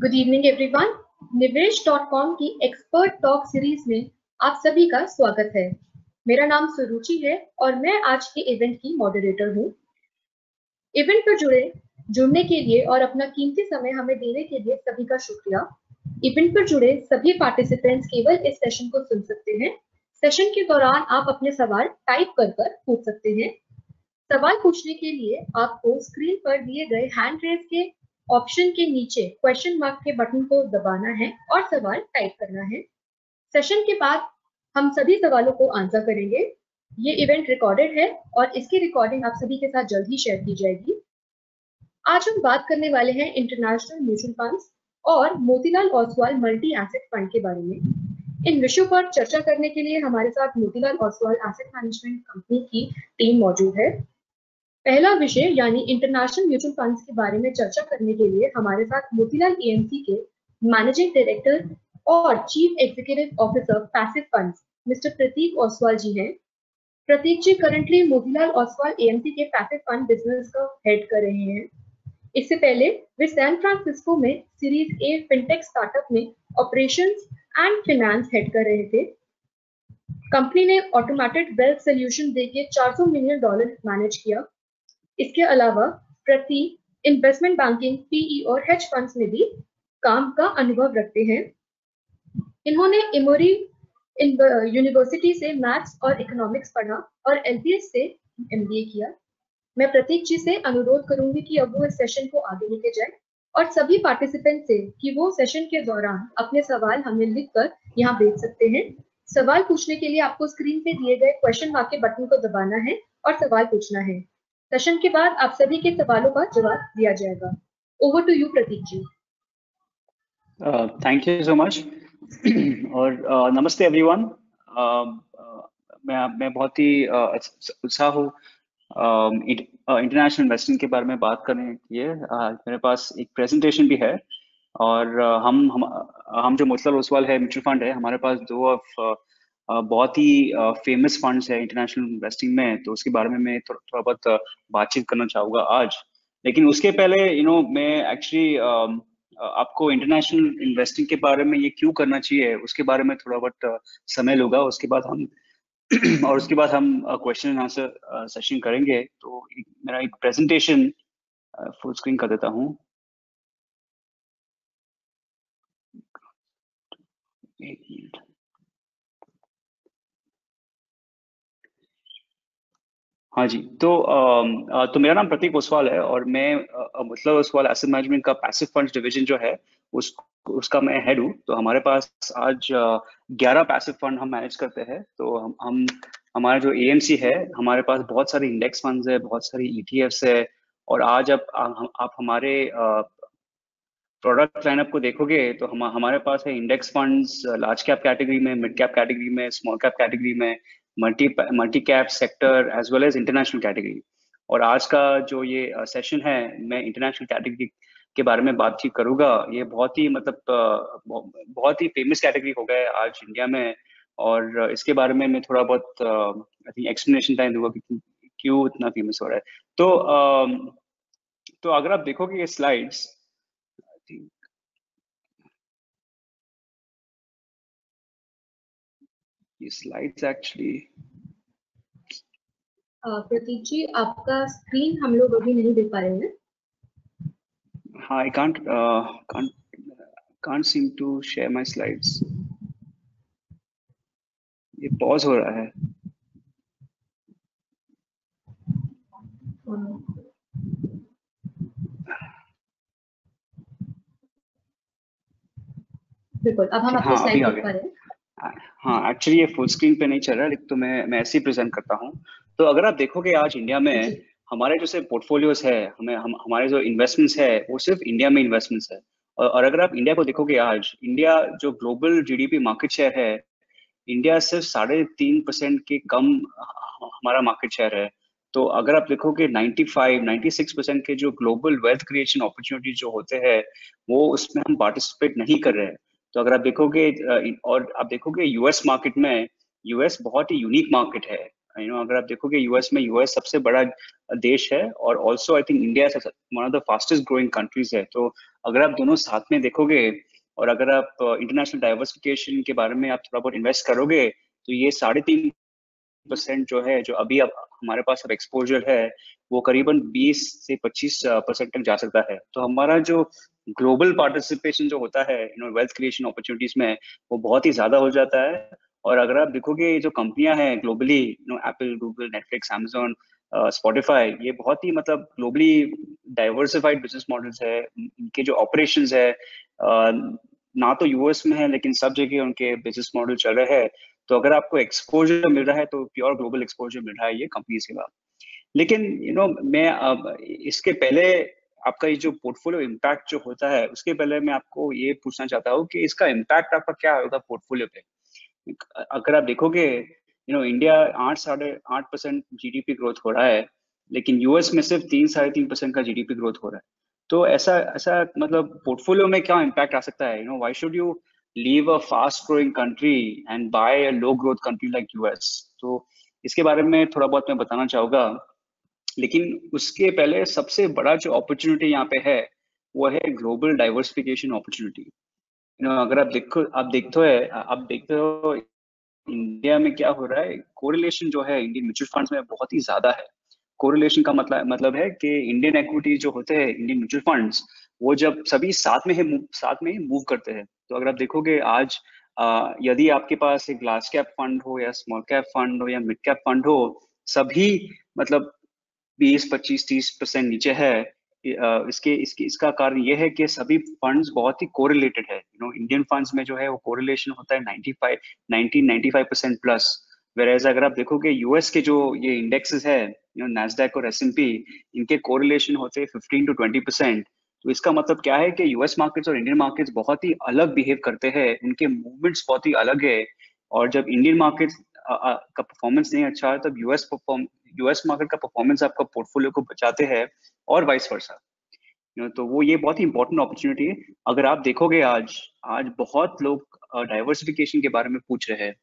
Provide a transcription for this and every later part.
Good evening everyone. निवेश.com की expert talk series में आप सभी का स्वागत है। मेरा नाम सुरुचि है और मैं आज के इवेंट की मॉडरेटर हूँ। इवेंट पर जुड़ने के लिए और अपना कीमती समय हमें देने के लिए सभी का शुक्रिया। इवेंट पर जुड़े सभी पार्टिसिपेंट्स केवल इस सेशन को सुन सकते हैं। सेशन के दौरान आप अपने सवाल टाइप कर पूछ सकते हैं। सवाल पूछने के लिए आपको स्क्रीन पर दिए गए हैंड रेज के ऑप्शन के नीचे क्वेश्चन मार्क के बटन को दबाना है और सवाल टाइप करना है। सेशन के बाद हम सभी सवालों को आंसर करेंगे। ये इवेंट रिकॉर्डेड है और इसकी रिकॉर्डिंग आप सभी के साथ जल्द ही शेयर की जाएगी। आज हम बात करने वाले हैं इंटरनेशनल म्यूचुअल फंड्स और Motilal Oswal multi asset fund के बारे में। इन विषयों पर चर्चा करने के लिए हमारे साथ Motilal Oswal asset management company की टीम मौजूद है। पहला विषय यानी इंटरनेशनल म्यूचुअल फंड्स के बारे में चर्चा करने के लिए हमारे साथ मोतीलाल एएमसी के मैनेजिंग डायरेक्टर और chief executive officer passive funds mister Prateek Oswal ji हैं। प्रतीक जी करंटली मोतीलाल ओसवाल एएमसी के पैसिव फंड बिजनेस का हेड कर रहे हैं। इससे पहले वे सैन फ्रांसिस्को में सीरीज ए फिनटेक स्टार्टअप में ऑपरेशंस एंड फाइनेंस हेड कर रहे थे। कंपनी ने ऑटोमेटेड वेल्थ सोल्यूशन देके $400 मिलियन मैनेज किया। इसके अलावा प्रतीक इन्वेस्टमेंट बैंकिंग, पीई और हेज फंड्स में भी काम का अनुभव रखते हैं। इन्होंने एमोरी यूनिवर्सिटी से मैथ्स और इकोनॉमिक्स पढ़ा और एलबीएस से एमबीए किया। मैं प्रतीक जी से अनुरोध करूंगी कि अब वो इस सेशन को आगे लेके जाए और सभी पार्टिसिपेंट से कि वो सेशन के दौरान अपने सवाल हमें लिखकर यहाँ भेज सकते हैं। सवाल पूछने के लिए आपको स्क्रीन पे दिए गए क्वेश्चन मार्क के बटन को दबाना है और सवाल पूछना है। सेशन के बाद आप सभी के सवालों का जवाब दिया जाएगा। Over to you Pratik ji. Thank you so much और नमस्ते एवरीवन। मैं बहुत ही उत्साह हूँ इंटरनेशनल इन्वेस्टिंग के बारे में बात करने के लिए। मेरे पास एक प्रेजेंटेशन भी है और हम जो मोतीलाल ओसवाल है म्यूचुअल फंड है, हमारे पास दो बहुत ही फेमस फंड्स है इंटरनेशनल इन्वेस्टिंग में, तो उसके बारे में मैं थोड़ा बहुत बातचीत करना चाहूँगा आज। लेकिन उसके पहले मैं एक्चुअली आपको इंटरनेशनल इन्वेस्टिंग के बारे में ये क्यों करना चाहिए उसके बारे में थोड़ा बहुत समय लूँगा। उसके बाद हम क्वेश्चन एंड आंसर सेशन करेंगे। तो मेरा एक प्रेजेंटेशन फुल स्क्रीन कर देता हूँ। एक मिनट। हाँ जी, तो मेरा नाम प्रतीक ओसवाल है और मैं मोतीलाल ओसवाल एसेट मैनेजमेंट का पैसिव फंड्स डिवीजन जो है उसका मैं हेड हूँ। तो हमारे पास आज 11 पैसिव फंड हम मैनेज करते हैं। तो हम हमारा जो एएमसी है, हमारे पास बहुत सारे इंडेक्स फंड्स है, बहुत सारी ईटीएफ्स है। और आज आप हमारे प्रोडक्ट लाइनअप को देखोगे तो हमारे पास है index funds large cap category में, मिड कैप कैटेगरी में, स्मॉल कैप कैटेगरी में, multi cap sector as well as international category. और आज का जो ये सेशन है, मैं इंटरनेशनल कैटेगरी के बारे में बातचीत करूंगा। ये बहुत ही बहुत ही फेमस कैटेगरी हो गया है आज इंडिया में। और इसके बारे में मैं थोड़ा बहुत आई थिंक एक्सप्लेनेशन टाइम दूंगा कि क्यों इतना फेमस हो रहा है। तो अगर आप देखोगे ये स्लाइड्स, एक्चुअली प्रतीक जी आपका स्क्रीन हम लोग अभी नहीं देख पा रहे हैं। हाँ, I can't seem to share my slides. ये पॉज हो रहा है। बिल्कुल, अब हम आपको स्लाइड देख पा रहे हैं। हाँ, एक्चुअली ये फुल स्क्रीन पे नहीं चल रहा है, लेकिन तो मैं ऐसे ही प्रेजेंट करता हूँ। तो अगर आप देखोगे आज इंडिया में हमारे जो पोर्टफोलियोज है, हमारे जो इन्वेस्टमेंट्स है वो सिर्फ इंडिया में इन्वेस्टमेंट्स है। और अगर आप इंडिया को देखोगे आज, इंडिया जो ग्लोबल जीडीपी मार्केट शेयर है, इंडिया सिर्फ 3.5% के कम हमारा मार्केट शेयर है। तो अगर आप देखोगे 96% के जो ग्लोबल वेल्थ क्रिएशन अपॉर्चुनिटी जो होते हैं वो उसमें हम पार्टिसिपेट नहीं कर रहे हैं। तो अगर आप देखोगे और आप देखोगे यूएस मार्केट में, यूएस बहुत ही यूनिक मार्केट है। अगर आप देखोगे यूएस में, यूएस सबसे बड़ा देश है और also I think India one of the fastest growing countries है। तो अगर आप दोनों साथ में देखोगे और अगर आप इंटरनेशनल डाइवर्सिफिकेशन के बारे में आप थोड़ा बहुत इन्वेस्ट करोगे, तो ये 3.5% जो है, जो अभी अब हमारे पास अब एक्सपोजर है, वो करीबन 20 से 25% तक जा सकता है। तो हमारा जो ग्लोबल पार्टिसिपेशन जो होता है वेल्थ क्रिएशन अपॉर्चुनिटीज में, वो बहुत ही ज्यादा हो जाता है। और अगर आप देखोगे जो कंपनियां हैं globally, Apple, Google, Netflix, Amazon, Spotify, ये बहुत ही मतलब ग्लोबली डाइवर्सिफाइड बिजनेस मॉडल्स है। इनके जो ऑपरेशंस है ना तो यूएस में है, लेकिन सब जगह उनके बिजनेस मॉडल चल रहे हैं। तो अगर आपको एक्सपोजर मिल रहा है तो प्योर ग्लोबल एक्सपोजर मिल रहा है ये कंपनीज के बाद। लेकिन मैं अब इसके पहले आपका ये जो पोर्टफोलियो इम्पैक्ट जो होता है, उसके पहले मैं आपको ये पूछना चाहता हूँ कि इसका इम्पैक्ट आपका क्या होगा पोर्टफोलियो पे। अगर आप देखोगे इंडिया 8-8.5% जीडीपी ग्रोथ हो रहा है, लेकिन यूएस में सिर्फ 3-3.5% का जीडीपी ग्रोथ हो रहा है। तो ऐसा ऐसा मतलब पोर्टफोलियो में क्या इम्पैक्ट आ सकता है? Why should you leave a fast growing country and buy a low growth country like US? तो इसके बारे में थोड़ा बहुत मैं बताना चाहूंगा। लेकिन उसके पहले सबसे बड़ा जो अपॉर्चुनिटी यहाँ पे है, वो है ग्लोबल डाइवर्सिफिकेशन अपॉर्चुनिटी। अगर आप देखते हो इंडिया में क्या हो रहा है। कोरिलेशन जो है इंडियन म्यूचुअल फंड्स में बहुत ही ज्यादा है। कोरिलेशन का मतलब है कि इंडियन इक्विटी जो होते हैं, इंडियन म्यूचुअल फंड्स, वो जब सभी साथ में ही मूव करते हैं। तो अगर आप देखोगे आज, यदि आपके पास एक लार्ज कैप फंड हो या स्मॉल कैप फंड हो या मिड कैप फंड हो, सभी मतलब 20-25-30% नीचे है। इसका कारण ये है कि सभी फंड्स बहुत ही कोरिलेटेड है। इंडियन फंड्स में जो है वो कोरिलेशन होता है 95% प्लस। वेरेज अगर आप देखोगे यूएस के जो ये इंडेक्सेस है, नैस्डैक और एसएनपी, इनके कोरिलेशन होते हैं 15-20%। तो इसका मतलब क्या है कि यूएस मार्केट्स और इंडियन मार्केट्स बहुत ही अलग बिहेव करते हैं, उनके मूवमेंट्स बहुत ही अलग है। और जब इंडियन मार्केट्स का परफॉर्मेंस नहीं अच्छा है, तब यूएस मार्केट का परफॉर्मेंस आपका पोर्टफोलियो को बचाते हैं, और वाइस वर्सा। तो वो ये बहुत ही इंपॉर्टेंट अपॉर्चुनिटी है। अगर आप देखोगे आज आज बहुत लोग डाइवर्सिफिकेशन के बारे में पूछ रहे हैं।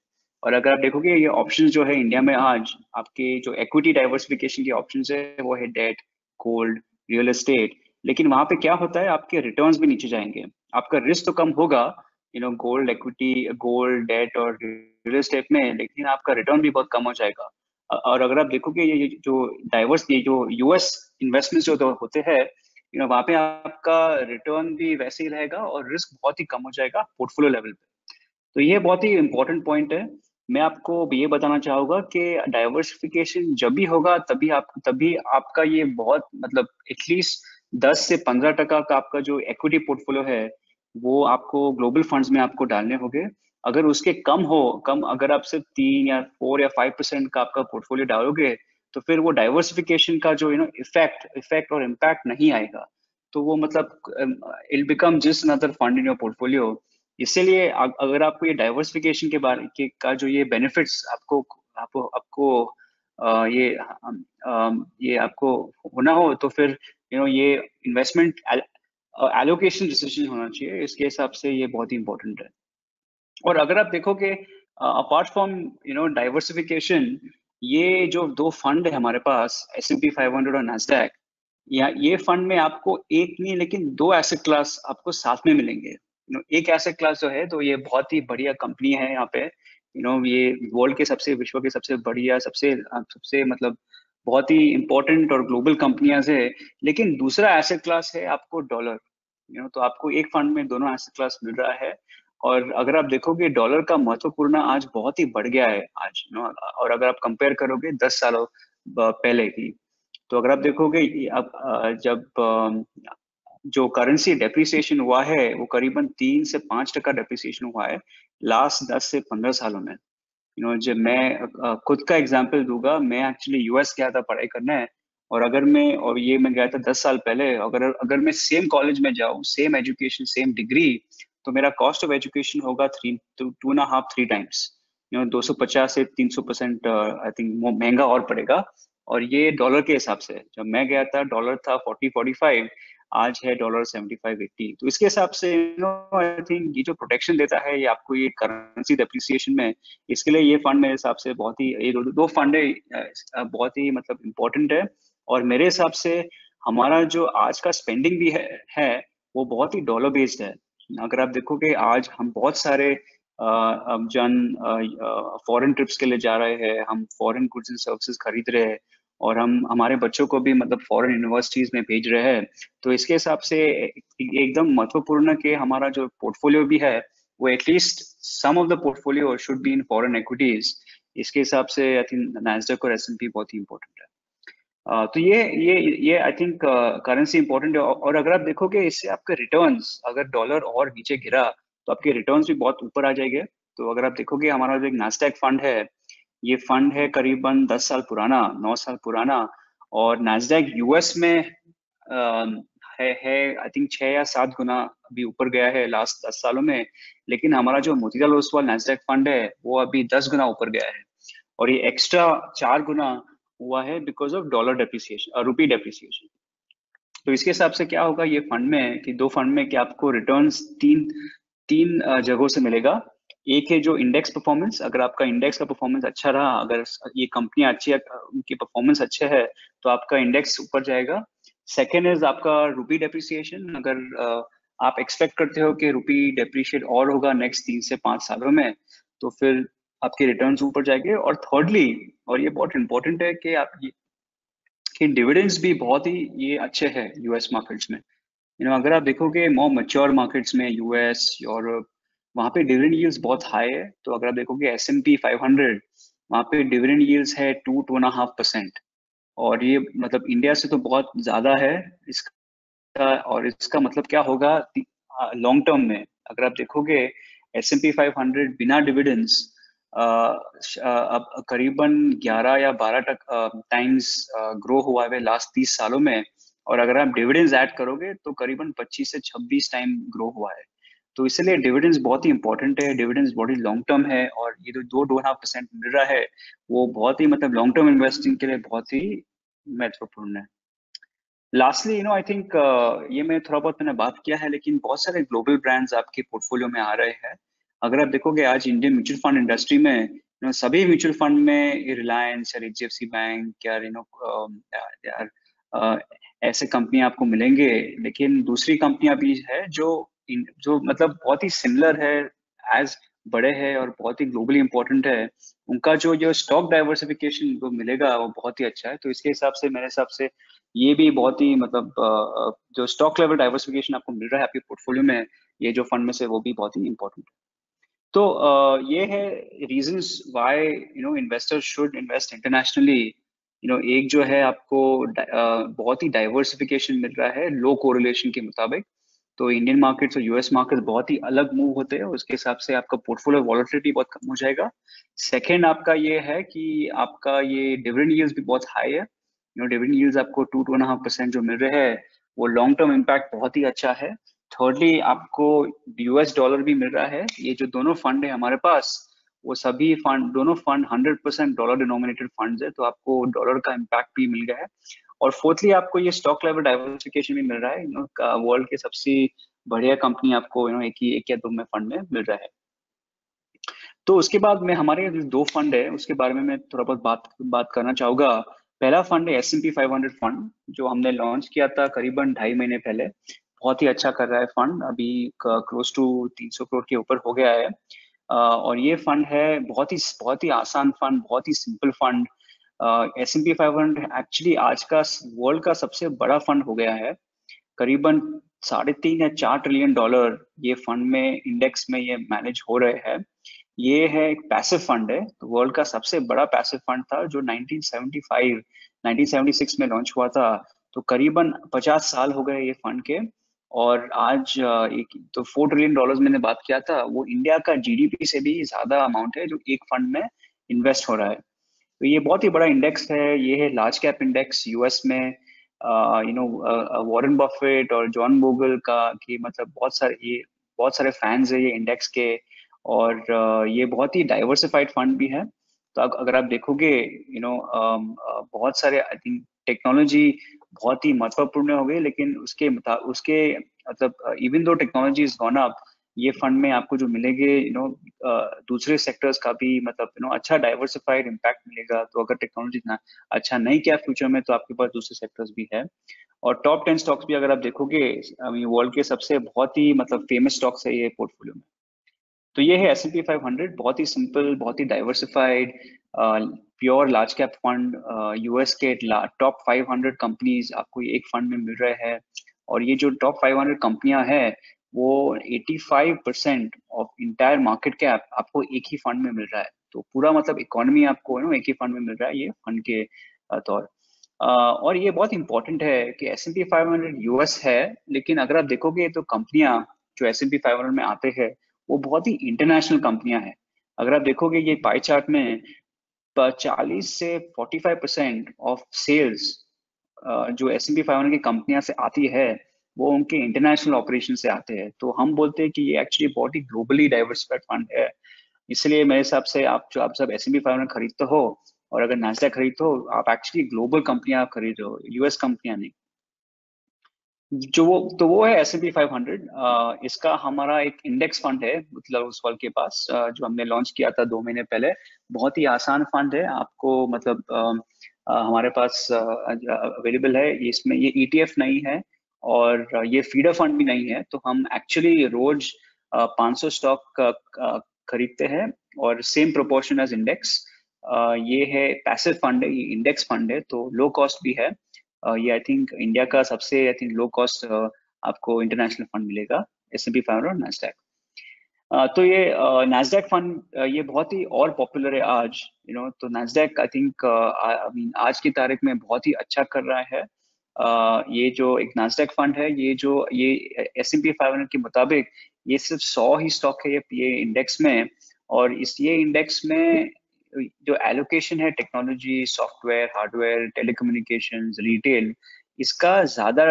और अगर आप देखोगे ये ऑप्शंस जो है इंडिया में आज, आपके जो इक्विटी डाइवर्सिफिकेशन के ऑप्शंस है, वो है डेट, गोल्ड, रियल एस्टेट। लेकिन वहां पे क्या होता है, आपके रिटर्न्स भी नीचे जाएंगे। आपका रिस्क तो कम होगा गोल्ड, इक्विटी, गोल्ड, डेट और रियल एस्टेट में, लेकिन आपका रिटर्न भी बहुत कम हो जाएगा। और अगर आप देखोगे ये जो यूएस इन्वेस्टमेंट्स जो तो होते हैं, वहां पे आपका रिटर्न भी वैसे ही रहेगा और रिस्क बहुत ही कम हो जाएगा पोर्टफोलियो लेवल पे। तो ये बहुत ही इंपॉर्टेंट पॉइंट है। मैं आपको ये बताना चाहूंगा कि डाइवर्सिफिकेशन जब भी होगा, तभी आपका ये बहुत मतलब एटलीस्ट 10 से 15% का आपका जो इक्विटी पोर्टफोलियो है, वो आपको ग्लोबल फंड्स में आपको डालने होंगे। अगर उसके कम अगर आप सिर्फ 3 या 4 या 5% का आपका पोर्टफोलियो डालोगे, तो फिर वो डाइवर्सिफिकेशन का जो इफेक्ट और इम्पैक्ट नहीं आएगा। तो वो मतलब it become just another fund in your portfolio. इसीलिए अगर आपको ये डाइवर्सिफिकेशन के बारे के का जो ये बेनिफिट्स आपको आपको आपको ये आपको होना हो, तो फिर ये इन्वेस्टमेंट एलोकेशन डिसीजन होना चाहिए। इसके हिसाब से ये बहुत ही इंपॉर्टेंट है। और अगर आप देखोगे अपार्ट फ्रॉम डाइवर्सिफिकेशन, ये जो दो फंड है हमारे पास, S&P 500 और नैस्डैक, या ये फंड में आपको एक नहीं लेकिन दो एसेट क्लास आपको साथ में मिलेंगे। एक एसेट क्लास जो है, तो ये बहुत ही बढ़िया कंपनी है यहाँ पे। ये वर्ल्ड के विश्व के सबसे बढ़िया, सबसे मतलब बहुत ही इंपॉर्टेंट और ग्लोबल कंपनियां है। लेकिन दूसरा एसेट क्लास है आपको डॉलर। तो आपको एक फंड में दोनों एसेट क्लास मिल रहा है। और अगर आप देखोगे डॉलर का महत्वपूर्ण आज बहुत ही बढ़ गया है आज। और अगर आप कंपेयर करोगे 10 सालों पहले की, तो अगर आप देखोगे जब जो करेंसी डेप्रिसिएशन हुआ है, वो करीबन 3 से 5% डेप्रिसिएशन हुआ है लास्ट 10 से 15 सालों में। जब मैं खुद का एग्जांपल दूंगा, मैं एक्चुअली यूएस गया था पढ़ाई करने। और ये मैं गया था 10 साल पहले। अगर मैं सेम कॉलेज में जाऊँ, सेम एजुकेशन, सेम डिग्री, तो मेरा कॉस्ट ऑफ एजुकेशन होगा 2.5-3 टाइम्स। 250 से 300% आई थिंक महंगा और पड़ेगा। और ये डॉलर के हिसाब से, जब मैं गया था डॉलर था 40-45, आज है $75-80। तो इसके हिसाब से आई थिंक ये जो प्रोटेक्शन देता है ये आपको ये करेंसी डेप्रिसिएशन में, इसके लिए ये फंड मेरे हिसाब से बहुत ही, ये दो फंड है बहुत ही मतलब इम्पोर्टेंट है। और मेरे हिसाब से हमारा जो आज का स्पेंडिंग भी है वो बहुत ही डॉलर बेस्ड है। अगर आप देखोगे आज हम बहुत सारे अब जन फॉरेन ट्रिप्स के लिए जा रहे हैं, हम फॉरेन गुड्स एंड सर्विसेज खरीद रहे हैं, और हम हमारे बच्चों को भी मतलब फॉरेन यूनिवर्सिटीज में भेज रहे हैं। तो इसके हिसाब से एकदम महत्वपूर्ण है कि हमारा जो पोर्टफोलियो भी है वो at least some of the portfolio should be in foreign equities. इसके हिसाब से आई थिंक नैस्डैक और एस&पी बहुत ही इंपॉर्टेंट है। तो ये आई थिंक करेंसी इंपॉर्टेंट है। और अगर आप देखोगे इससे आपके रिटर्न्स, अगर डॉलर और नीचे गिरा तो आपके रिटर्न्स भी बहुत ऊपर आ जाएंगे। तो अगर आप देखोगे हमारा जो एक नास्डैक फंड है, ये फंड है करीबन 10 साल पुराना, 9 साल पुराना। और नास्डैक यूएस में है आई थिंक 6 या 7 गुना अभी ऊपर गया है लास्ट 10 सालों में। लेकिन हमारा जो मोतीलाल ओसवाल नास्डैक फंड है वो अभी 10 गुना ऊपर गया है, और ये एक्स्ट्रा 4 गुना हुआ है because of dollar depreciation, rupee depreciation. तो इसके हिसाब से क्या होगा ये फंड में कि दो फंड में कि आपको रिटर्न्स तीन तीन जगहों से मिलेगा। एक है जो इंडेक्स परफॉर्मेंस, अगर आपका इंडेक्स का परफॉर्मेंस अच्छा रहा, अगर ये कंपनियां अच्छी उनकी परफॉर्मेंस अच्छे है तो आपका इंडेक्स ऊपर जाएगा। सेकेंड इज आपका रुपी डेप्रिसिएशन, अगर आप एक्सपेक्ट करते हो कि रुपी डेप्रिशिएट और होगा नेक्स्ट 3 से 5 सालों में, तो फिर आपके रिटर्न्स ऊपर जाएंगे। और थर्डली, और ये बहुत इंपॉर्टेंट है कि आप कि डिविडेंड्स भी बहुत ही ये अच्छे हैं यूएस मार्केट्स में। अगर आप देखोगे मोर मैच्योर मार्केट्स में, यूएस, यूरोप, वहाँ पे डिविडेंड यील्ड्स बहुत हाई है। तो अगर आप देखोगे S&P 500, वहाँ पे डिविडेंड यील्ड्स है 2-2.5%। और ये मतलब इंडिया से तो बहुत ज्यादा है इसका। और इसका मतलब क्या होगा लॉन्ग टर्म में, अगर आप देखोगे S&P 500 बिना डिविडेंड्स अब करीबन 11 या 12 टाइम्स ग्रो हुआ है लास्ट 30 सालों में। और अगर आप डिविडेंड्स ऐड करोगे तो करीबन 25 से 26 टाइम ग्रो हुआ है। तो इसलिए डिविडेंड्स बहुत ही इंपॉर्टेंट है, डिविडेंड्स बहुत ही लॉन्ग टर्म है। और ये जो 2-2.5% मिल रहा है वो बहुत ही मतलब लॉन्ग टर्म इन्वेस्टिंग के लिए बहुत ही महत्वपूर्ण है। लास्टली आई थिंक ये मैं थोड़ा बहुत मैंने बात किया है, लेकिन बहुत सारे ग्लोबल ब्रांड्स आपके पोर्टफोलियो में आ रहे हैं। अगर आप देखोगे आज इंडियन म्यूचुअल फंड इंडस्ट्री में सभी म्यूचुअल फंड में रिलायंस या HDFC बैंक या यार ऐसे कंपनियां आपको मिलेंगे। लेकिन दूसरी कंपनियां भी है जो मतलब बहुत ही सिमिलर है, एज बड़े हैं और बहुत ही ग्लोबली इंपॉर्टेंट है। उनका जो स्टॉक डाइवर्सिफिकेशन जो मिलेगा वो बहुत ही अच्छा है। तो इसके हिसाब से मेरे हिसाब से ये भी बहुत ही मतलब जो स्टॉक लेवल डाइवर्सिफिकेशन आपको मिल रहा है आपके पोर्टफोलियो में, ये जो फंड में से, वो भी बहुत ही इंपॉर्टेंट है। तो ये है reasons why investors should invest internationally. एक जो है आपको बहुत ही डाइवर्सिफिकेशन मिल रहा है लो कोरिलेशन के मुताबिक। तो इंडियन मार्केट्स और यूएस मार्केट्स बहुत ही अलग मूव होते हैं, उसके हिसाब से आपका पोर्टफोलियो वॉलेटिलिटी बहुत कम हो जाएगा। सेकेंड आपका ये है कि आपका ये डिविडेंड यील्ड्स भी बहुत हाई है। डिविडेंड यील्ड्स आपको 2-2.5% जो मिल रहे हैं वो लॉन्ग टर्म इम्पैक्ट बहुत ही अच्छा है। थर्डली आपको यूएस डॉलर भी मिल रहा है। ये जो दोनों फंड है हमारे पास, वो सभी फंड, दोनों फंड 100% डॉलर डिनोमिनेटेड फंड्स है, तो आपको डॉलर का इम्पैक्ट भी मिल गया है। और फोर्थली आपको ये स्टॉक लेवल डाइवर्सिफिकेशन भी मिल रहा है। वर्ल्ड के सबसे बढ़िया कंपनी आपको एक या दो में फंड में मिल रहा है। तो उसके बाद में हमारे जो दो फंड है उसके बारे में मैं थोड़ा बहुत बात करना चाहूंगा। पहला फंड है S&P 500 फंड, जो हमने लॉन्च किया था करीबन 2.5 महीने पहले। बहुत ही अच्छा कर रहा है फंड, अभी क्लोज टू 300 करोड़ के ऊपर हो गया है। और ये फंड है बहुत ही आसान फंड, बहुत ही सिंपल फंड। S&P 500 एक्चुअली आज का वर्ल्ड का सबसे बड़ा फंड हो गया है। करीबन 3.5 या 4 ट्रिलियन डॉलर ये फंड में, इंडेक्स में ये मैनेज हो रहे हैं। ये है एक पैसिव फंड है, तो वर्ल्ड का सबसे बड़ा पैसिव फंड था जो 1975 1976 में लॉन्च हुआ था। तो करीबन 50 साल हो गए ये फंड के। और आज एक तो $4 ट्रिलियन मैंने बात किया था, वो इंडिया का जीडीपी से भी ज्यादा अमाउंट है जो एक फंड में इन्वेस्ट हो रहा है। तो ये बहुत ही बड़ा इंडेक्स है, ये है लार्ज कैप इंडेक्स यूएस में। वॉरेन बफेट और जॉन बोगल का कि मतलब बहुत सारे फैंस है ये इंडेक्स के। और ये बहुत ही डाइवर्सिफाइड फंड भी है। तो अगर आप देखोगे बहुत सारे आई थिंक टेक्नोलॉजी बहुत ही महत्वपूर्ण हो गई, लेकिन उसके मतलब even though technology is gone up, ये फंड में आपको जो मिलेंगे दूसरे सेक्टर्स का भी मतलब अच्छा डाइवर्सिफाइड इम्पैक्ट मिलेगा। तो अगर टेक्नोलॉजी इतना अच्छा नहीं किया फ्यूचर में, तो आपके पास दूसरे सेक्टर्स भी है। और टॉप 10 स्टॉक्स भी अगर आप देखोगे, वर्ल्ड के सबसे बहुत ही मतलब फेमस स्टॉक्स है ये पोर्टफोलियो में। तो ये है S&P 500, बहुत ही सिंपल, बहुत ही diversified, pure large cap fund. US के टॉप 500 कंपनीज आपको एक फंड में मिल रहे हैं। और ये जो टॉप 500 कंपनियां हैं, वो 85% ऑफ इंटायर मार्केट कैप आपको एक ही फंड में मिल रहा है। तो पूरा मतलब इकोनॉमी आपको एक ही फंड में मिल रहा है, ये फंड के तौर। और ये बहुत इंपॉर्टेंट है कि S&P 500 यूएस है, लेकिन अगर आप देखोगे तो कंपनियां जो S&P 500 में आते हैं, वो बहुत ही इंटरनेशनल कंपनियां हैं। अगर आप देखोगे ये पाई चार्ट में 40 से 45% ऑफ सेल्स जो S&P 500 की कंपनियां से आती है, वो उनके इंटरनेशनल ऑपरेशन से आते हैं। तो हम बोलते हैं कि ये एक्चुअली बहुत ही ग्लोबली डाइवर्सिफाइड फंड है। इसलिए मेरे हिसाब से आप सब S&P 500 खरीदते हो, और अगर नास्डैक खरीदते हो, आप एक्चुअली ग्लोबल कंपनियां खरीद रहे हो, यूएस कंपनियां नहीं। वो है S&P 500। इसका हमारा एक इंडेक्स फंड है मतलब उस फल के पास, जो हमने लॉन्च किया था 2 महीने पहले। बहुत ही आसान फंड है, आपको मतलब हमारे पास अवेलेबल है। इसमें ये ETF नहीं है, और ये फीडर फंड भी नहीं है। तो हम एक्चुअली रोज 500 स्टॉक खरीदते हैं, और सेम प्रोपोर्शन एज इंडेक्स। ये है पैसिव फंड है, ये इंडेक्स फंड है, तो लो कॉस्ट भी है। ये आई थिंक इंडिया का सबसे आई थिंक लो कॉस्ट आपको इंटरनेशनल फंड मिलेगा, S&P 500 और नास्डैक। तो ये नास्डैक फंड ये बहुत ही और पॉपुलर है आज। तो नास्डैक आई थिंक आज की तारीख में बहुत ही अच्छा कर रहा है। ये जो एक नास्डैक फंड है, ये S&P 500 के मुताबिक ये सिर्फ 100 ही स्टॉक है ये इंडेक्स में। और ये इंडेक्स में जो एलोकेशन है technology, software, hardware, telecommunications, retail, इसका ज्यादा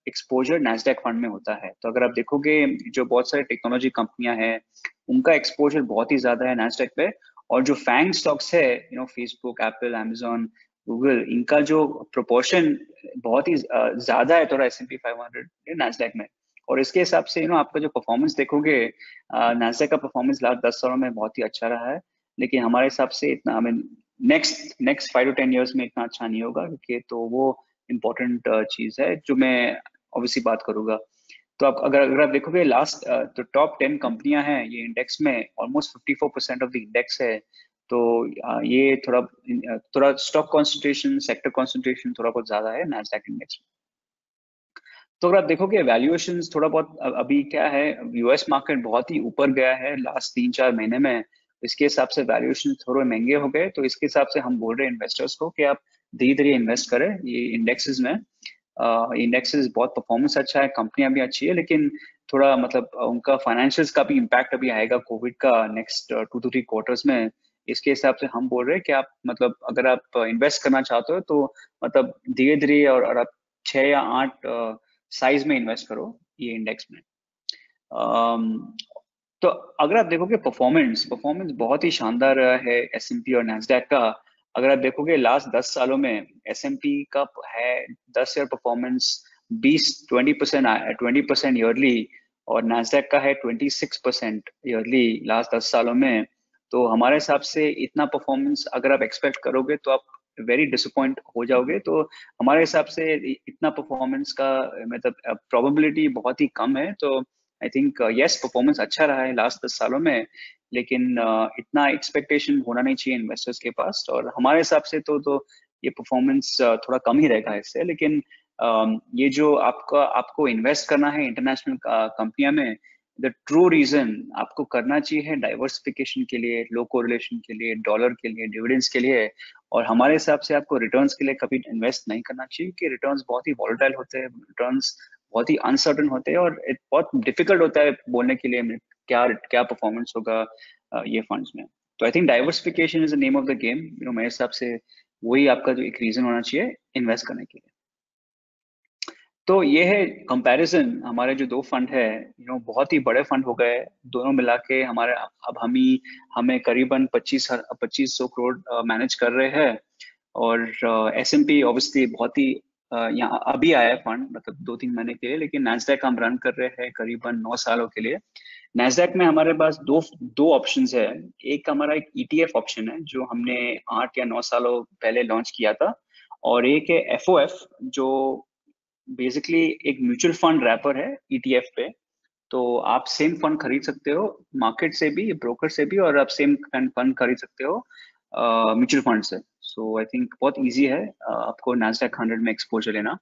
एक्सपोजर नैस्डैक फंड में होता है। तो अगर आप देखोगे जो बहुत सारे टेक्नोलॉजी कंपनियां हैं, उनका एक्सपोजर बहुत ही ज्यादा है नैस्डैक पे। और जो फैंग स्टॉक्स है, फेसबुक, एप्पल, अमेजोन, गूगल, इनका जो प्रोपोर्शन बहुत ही ज्यादा है थोड़ा S&P 500 नैस्डैक में। और इसके हिसाब से आपका जो परफॉर्मेंस देखोगे, नैस्डैक का परफॉर्मेंस लास्ट 10 सालों में बहुत ही अच्छा रहा है। लेकिन हमारे हिसाब से इतना, I mean next 5 to 10 years में इतना अच्छा नहीं होगा, क्योंकि तो वो इम्पोर्टेंट चीज है जो मैं ऑब्वियसली बात करूंगा। तो आप अगर आप देखोगे लास्ट, तो टॉप 10 कंपनियां हैं ये इंडेक्स में, ऑलमोस्ट 54% ऑफ द इंडेक्स है। तो ये थोड़ा स्टॉक कॉन्सेंट्रेशन, सेक्टर कॉन्सेंट्रेशन थोड़ा बहुत ज्यादा है नैस्डैक इंडेक्स में। तो अगर आप देखोगे वैल्यूएशन थोड़ा बहुत अभी क्या है, यूएस मार्केट बहुत ही ऊपर गया है लास्ट 3-4 महीने में। इसके हिसाब से वैल्यूएशन थोड़े महंगे हो गए। तो इसके हिसाब से हम बोल रहे हैं इन्वेस्टर्स को कि आप धीरे धीरे इन्वेस्ट करें ये इंडेक्सेस में। इंडेक्सेस बहुत परफॉर्मेंस अच्छा है, कंपनियां भी अच्छी है, लेकिन थोड़ा मतलब उनका फाइनेंशियल्स का भी इम्पैक्ट अभी आएगा कोविड का नेक्स्ट 2 to 3 क्वार्टर्स में। इसके हिसाब से हम बोल रहे हैं कि आप मतलब अगर आप इन्वेस्ट करना चाहते हो, तो मतलब धीरे धीरे और आप 6 या 8 साइज में इन्वेस्ट करो ये इंडेक्स में। तो अगर आप देखोगे परफॉर्मेंस परफॉर्मेंस बहुत ही शानदार रहा है S&P और नैस्डैक का। अगर आप देखोगे लास्ट 10 सालों में S&P का है 10 ईयर परफॉर्मेंस 20% ईयरली, और नैस्डैक का है 26% ईयरली लास्ट 10 सालों में। तो हमारे हिसाब से इतना परफॉर्मेंस अगर आप एक्सपेक्ट करोगे, तो आप वेरी डिसअपॉइंट हो जाओगे। तो हमारे हिसाब से इतना परफॉर्मेंस का मतलब प्रोबेबिलिटी बहुत ही कम है। तो आई थिंक यस, परफॉर्मेंस अच्छा रहा है लास्ट 10 सालों में, लेकिन इतना एक्सपेक्टेशन होना नहीं चाहिए इन्वेस्टर्स के पास। और हमारे हिसाब से तो ये परफॉर्मेंस थोड़ा कम ही रहेगा इससे। लेकिन ये जो आपको इन्वेस्ट करना है इंटरनेशनल कंपनियां में, द ट्रू रीजन आपको करना चाहिए है डाइवर्सिफिकेशन के लिए, लो कोरिलेशन के लिए, डॉलर के लिए, डिविडेंड्स के लिए। और हमारे हिसाब से आपको रिटर्न्स के लिए कभी इन्वेस्ट नहीं करना चाहिए, कि रिटर्न्स बहुत ही वॉलेटाइल होते हैं, रिटर्न्स बहुत ही अनसर्टन होते हैं, और बहुत डिफिकल्ट होता है बोलने के लिए क्या क्या परफॉर्मेंस होगा ये फंड्स में। तो I think diversification is the name of the game. मेरे हिसाब से वही आपका जो एक रीजन होना चाहिए इन्वेस्ट करने के लिए। तो ये है कंपैरिजन। हमारे जो दो फंड है बहुत ही बड़े फंड हो गए दोनों मिला के हमारे। अब हमें करीबन 2500 करोड़ मैनेज कर रहे हैं। और S&P ऑब्वियसली बहुत ही यहाँ अभी आया है फंड, मतलब 2-3 महीने के लिए, लेकिन नैस्डैक हम रन कर रहे हैं करीबन 9 सालों के लिए। नैस्डैक में हमारे पास दो दो ऑप्शंस है। एक हमारा एक ईटीएफ ऑप्शन है जो हमने 8 या 9 सालों पहले लॉन्च किया था, और एक है एफओएफ जो बेसिकली एक म्यूचुअल फंड रैपर है ईटीएफ पे। तो आप सेम फंड खरीद सकते हो मार्केट से भी, ब्रोकर से भी, और आप सेम फंड खरीद सकते हो म्यूचुअल फंड से। सो आई थिंक बहुत इजी है आपको नैस्डैक 100 में एक्सपोजर लेना।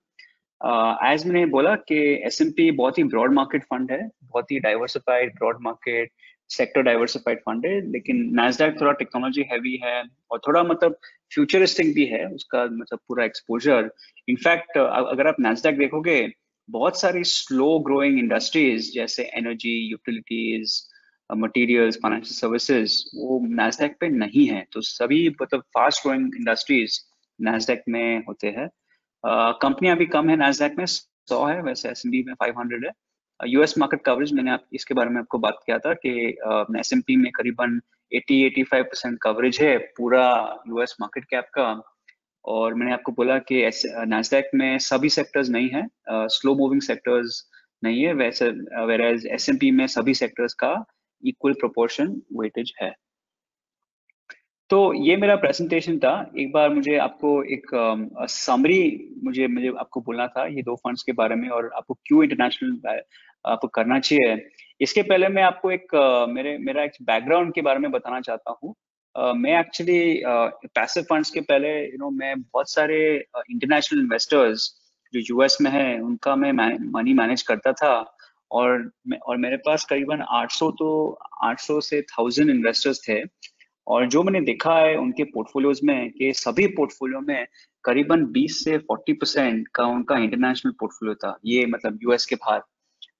एज मैंने बोला कि एस&पी बहुत ही ब्रॉड मार्केट फंड है, बहुत ही diversified broad market sector diversified fund है, लेकिन नैस्डैक थोड़ा टेक्नोलॉजी हैवी है और थोड़ा मतलब फ्यूचरिस्टिक भी है उसका, मतलब पूरा एक्सपोजर। इनफैक्ट अगर आप नैस्डैक देखोगे, बहुत सारी स्लो ग्रोइंग इंडस्ट्रीज जैसे energy, utilities, materials, financial services, वो नैस्डैक पे नहीं है। तो सभी मतलब फास्ट ग्रोइंग इंडस्ट्रीज नैस्डैक में होते हैं। कंपनियां भी कम है नैस्डैक में, 100 है, वैसे एस&पी में 500 है। यूएस मार्केट कवरेज मैंने इसके बारे में आपको बात किया था कि एस&पी में करीबन 80-85% कवरेज है पूरा यूएस मार्केट कैप का। और मैंने आपको बोला कि नैस्डैक में सभी सेक्टर्स नहीं है, स्लो मूविंग सेक्टर्स नहीं है, वैसे वेराज एस&पी में सभी सेक्टर्स का इक्वल प्रोपोर्शन वेटेज है। तो ये मेरा प्रेजेंटेशन था। एक बार मुझे आपको एक समरी मुझे मुझे आपको बोलना था ये दो फंड्स के बारे में और आपको क्यों इंटरनेशनल आपको करना चाहिए। इसके पहले मैं आपको एक मेरा एक बैकग्राउंड के बारे में बताना चाहता हूँ। मैं एक्चुअली पैसिव फंड्स के पहले मैं बहुत सारे इंटरनेशनल इन्वेस्टर्स जो यूएस में है उनका मैं मनी मैनेज करता था। और मेरे पास करीबन 800 से 1000 इन्वेस्टर्स थे। और जो मैंने देखा है उनके पोर्टफोलियोज में कि सभी पोर्टफोलियो में करीबन 20 से 40% का उनका इंटरनेशनल पोर्टफोलियो था, ये मतलब यूएस के बाहर।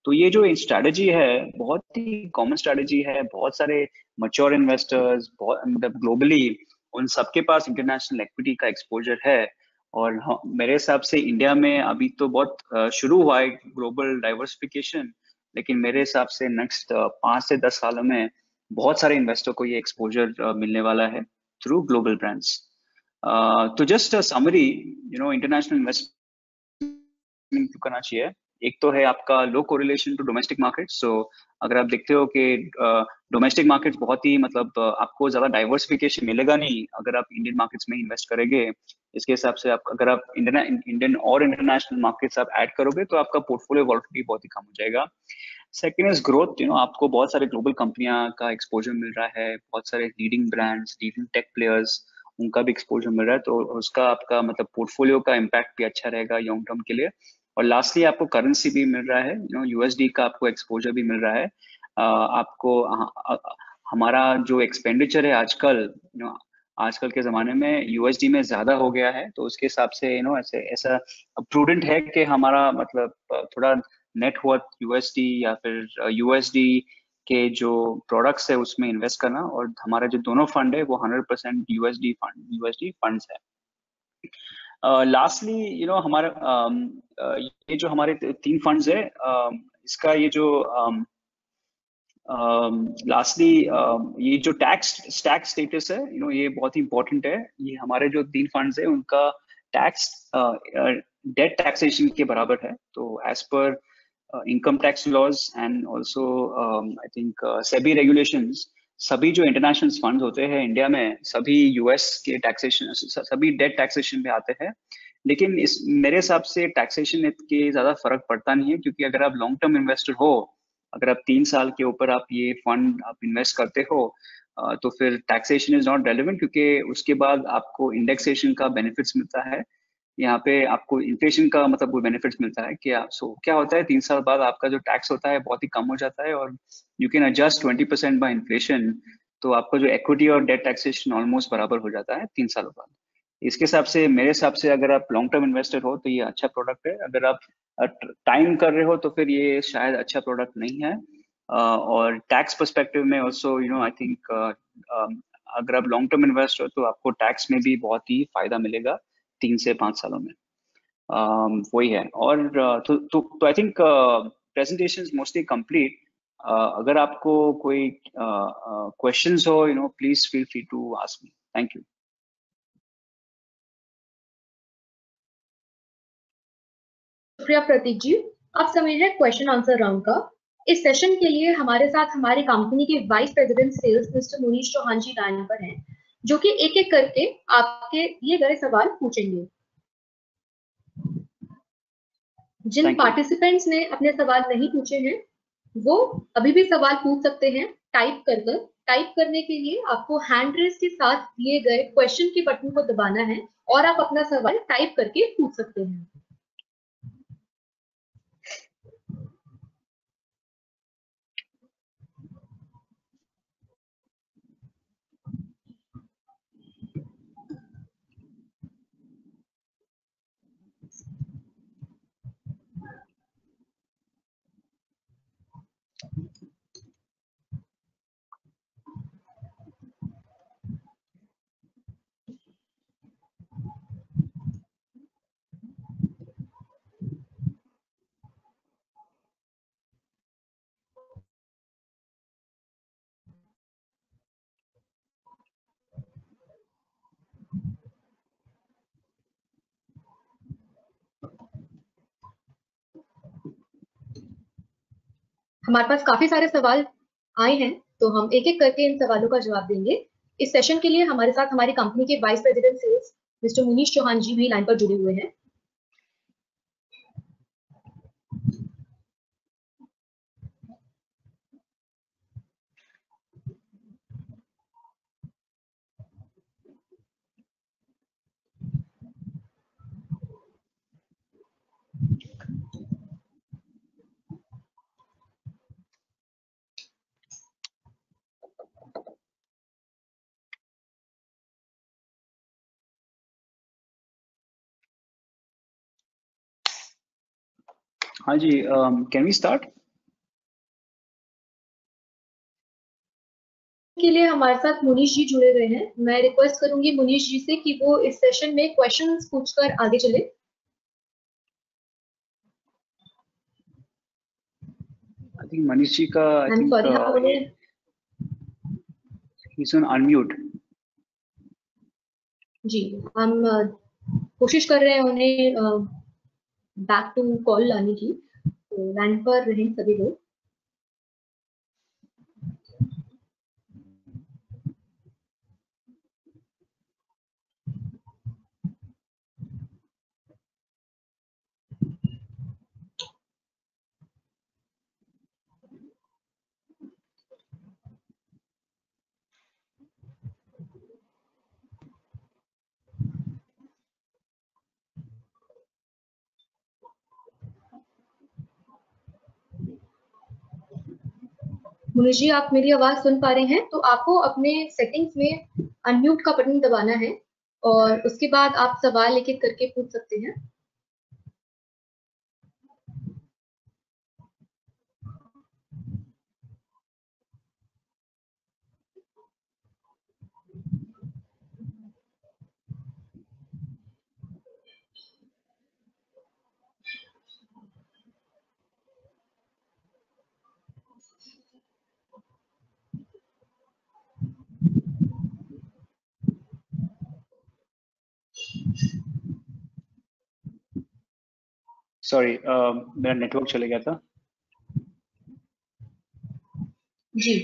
तो ये जो स्ट्रैटेजी है बहुत ही कॉमन स्ट्रैटेजी है, बहुत सारे मच्योर इन्वेस्टर्स, बहुत मतलब ग्लोबली उन सबके पास इंटरनेशनल इक्विटी का एक्सपोजर है। और मेरे हिसाब से इंडिया में अभी तो बहुत शुरू हुआ है ग्लोबल डाइवर्सिफिकेशन, लेकिन मेरे हिसाब से नेक्स्ट 5 से 10 सालों में बहुत सारे इन्वेस्टर को ये एक्सपोजर मिलने वाला है थ्रू ग्लोबल ब्रांड्स। तो जस्ट समरी, इंटरनेशनल इन्वेस्टमेंट क्यों करना चाहिए। एक तो है आपका लो कोरिलेशन टू डोमेस्टिक मार्केट। सो अगर आप देखते हो कि डोमेस्टिक मार्केट्स बहुत ही मतलब आपको ज्यादा डाइवर्सिफिकेशन मिलेगा नहीं अगर आप इंडियन मार्केट्स में इन्वेस्ट करेंगे। इसके हिसाब से आप अगर आप इंडियन और इंटरनेशनल मार्केट्स आप ऐड करोगे तो आपका पोर्टफोलियो वॉलेटिलिटी बहुत ही कम हो जाएगा। सेकेंड इज ग्रोथ, आपको बहुत सारे ग्लोबल कंपनियां का एक्सपोजर मिल रहा है, बहुत सारे leading brands, leading tech players, उनका भी एक्सपोजर मिल रहा है, तो उसका आपका मतलब पोर्टफोलियो का इम्पैक्ट भी अच्छा रहेगा लॉन्ग टर्म के लिए। और लास्टली आपको करेंसी भी मिल रहा है, यूएसडी का आपको एक्सपोजर भी मिल रहा है। आपको हमारा जो एक्सपेंडिचर है आजकल आजकल के जमाने में यूएसडी में ज्यादा हो गया है, तो उसके हिसाब से ऐसे ऐसा प्रूडेंट है कि हमारा मतलब थोड़ा नेट वर्थ यूएसडी या फिर यूएसडी के जो प्रोडक्ट्स है उसमें इन्वेस्ट करना। और हमारा जो दोनों फंड है वो 100% यूएसडी फंड्स है। लास्टली हमारा ये जो हमारे 3 फंड्स है, इसका ये जो लास्टली ये जो टैक्स स्टेटस है ये बहुत ही इंपॉर्टेंट है। ये हमारे जो 3 फंड्स है उनका टैक्स डेट टैक्सेशन के बराबर है। तो एज पर income tax laws and also I think SEBI regulations, सभी जो इंटरनेशनल फंड होते हैं इंडिया में सभी यूएस के टैक्सेशन सभी डेट टैक्सेशन में आते हैं। लेकिन इस मेरे हिसाब से टैक्सेशन के ज्यादा फर्क पड़ता नहीं है, क्योंकि अगर आप लॉन्ग टर्म इन्वेस्टर हो, अगर आप 3 साल के ऊपर आप ये फंड आप इन्वेस्ट करते हो तो फिर टैक्सेशन इज नॉट रेलेवेंट, क्योंकि उसके बाद आपको इंडेक्सेशन का बेनिफिट्स मिलता है। यहाँ पे आपको इन्फ्लेशन का मतलब कोई बेनिफिट्स मिलता है क्या। क्या होता है 3 साल बाद आपका जो टैक्स होता है बहुत ही कम हो जाता है, और you can adjust 20% by inflation. तो आपका जो इक्विटी और डेट टैक्सेशन ऑलमोस्ट बराबर हो जाता है 3 सालों बाद। इसके हिसाब से मेरे हिसाब से अगर आप लॉन्ग टर्म इन्वेस्टर हो तो ये अच्छा प्रोडक्ट है। अगर आप टाइम कर रहे हो तो फिर ये शायद अच्छा प्रोडक्ट नहीं है। और टैक्स पर्सपेक्टिव में ऑल्सो आई थिंक अगर आप लॉन्ग टर्म इन्वेस्टर हो तो आपको टैक्स में भी बहुत ही फायदा मिलेगा 3 से 5 सालों में। वही है। और तो I think presentation is mostly complete. अगर आपको कोई क्वेश्चंस हो please feel free to ask me. Thank you. शुक्रिया प्रतीक जी। अब समय है क्वेश्चन आंसर राउंड का। इस सेशन के लिए हमारे साथ हमारी कंपनी के vice president sales mister Munish Chauhan ji line पर हैं, जो कि एक एक करके आपके दिए गए सवाल पूछेंगे। जिन पार्टिसिपेंट्स ने अपने सवाल नहीं पूछे हैं वो अभी भी सवाल पूछ सकते हैं टाइप कर कर। टाइप करने के लिए आपको हैंड रेस के साथ दिए गए क्वेश्चन के बटन को दबाना है और आप अपना सवाल टाइप करके पूछ सकते हैं। हमारे पास काफी सारे सवाल आए हैं, तो हम एक एक करके इन सवालों का जवाब देंगे। इस सेशन के लिए हमारे साथ हमारी कंपनी के vice president sales mister Munish Chauhan ji भी लाइन पर जुड़े हुए हैं। हाँ जी, कैन वी स्टार्ट? के लिए हमारे साथ मुनीश जी जुड़े हुए हैं। मैं रिक्वेस्ट करूंगी मुनीश जी से कि वो इस सेशन में क्वेश्चंस पूछकर आगे चले। आई थिंक मनीष जी का he's on unmute. जी, हम कोशिश कर रहे हैं उन्हें बैक टू कॉल लाने की, तो लाइन पर रहें सभी लोग। मुनीश जी, आप मेरी आवाज सुन पा रहे हैं? तो आपको अपने सेटिंग्स में अनम्यूट का बटन दबाना है और उसके बाद आप सवाल एक एक करके पूछ सकते हैं। सॉरी, मेरा नेटवर्क चले गया था। जी,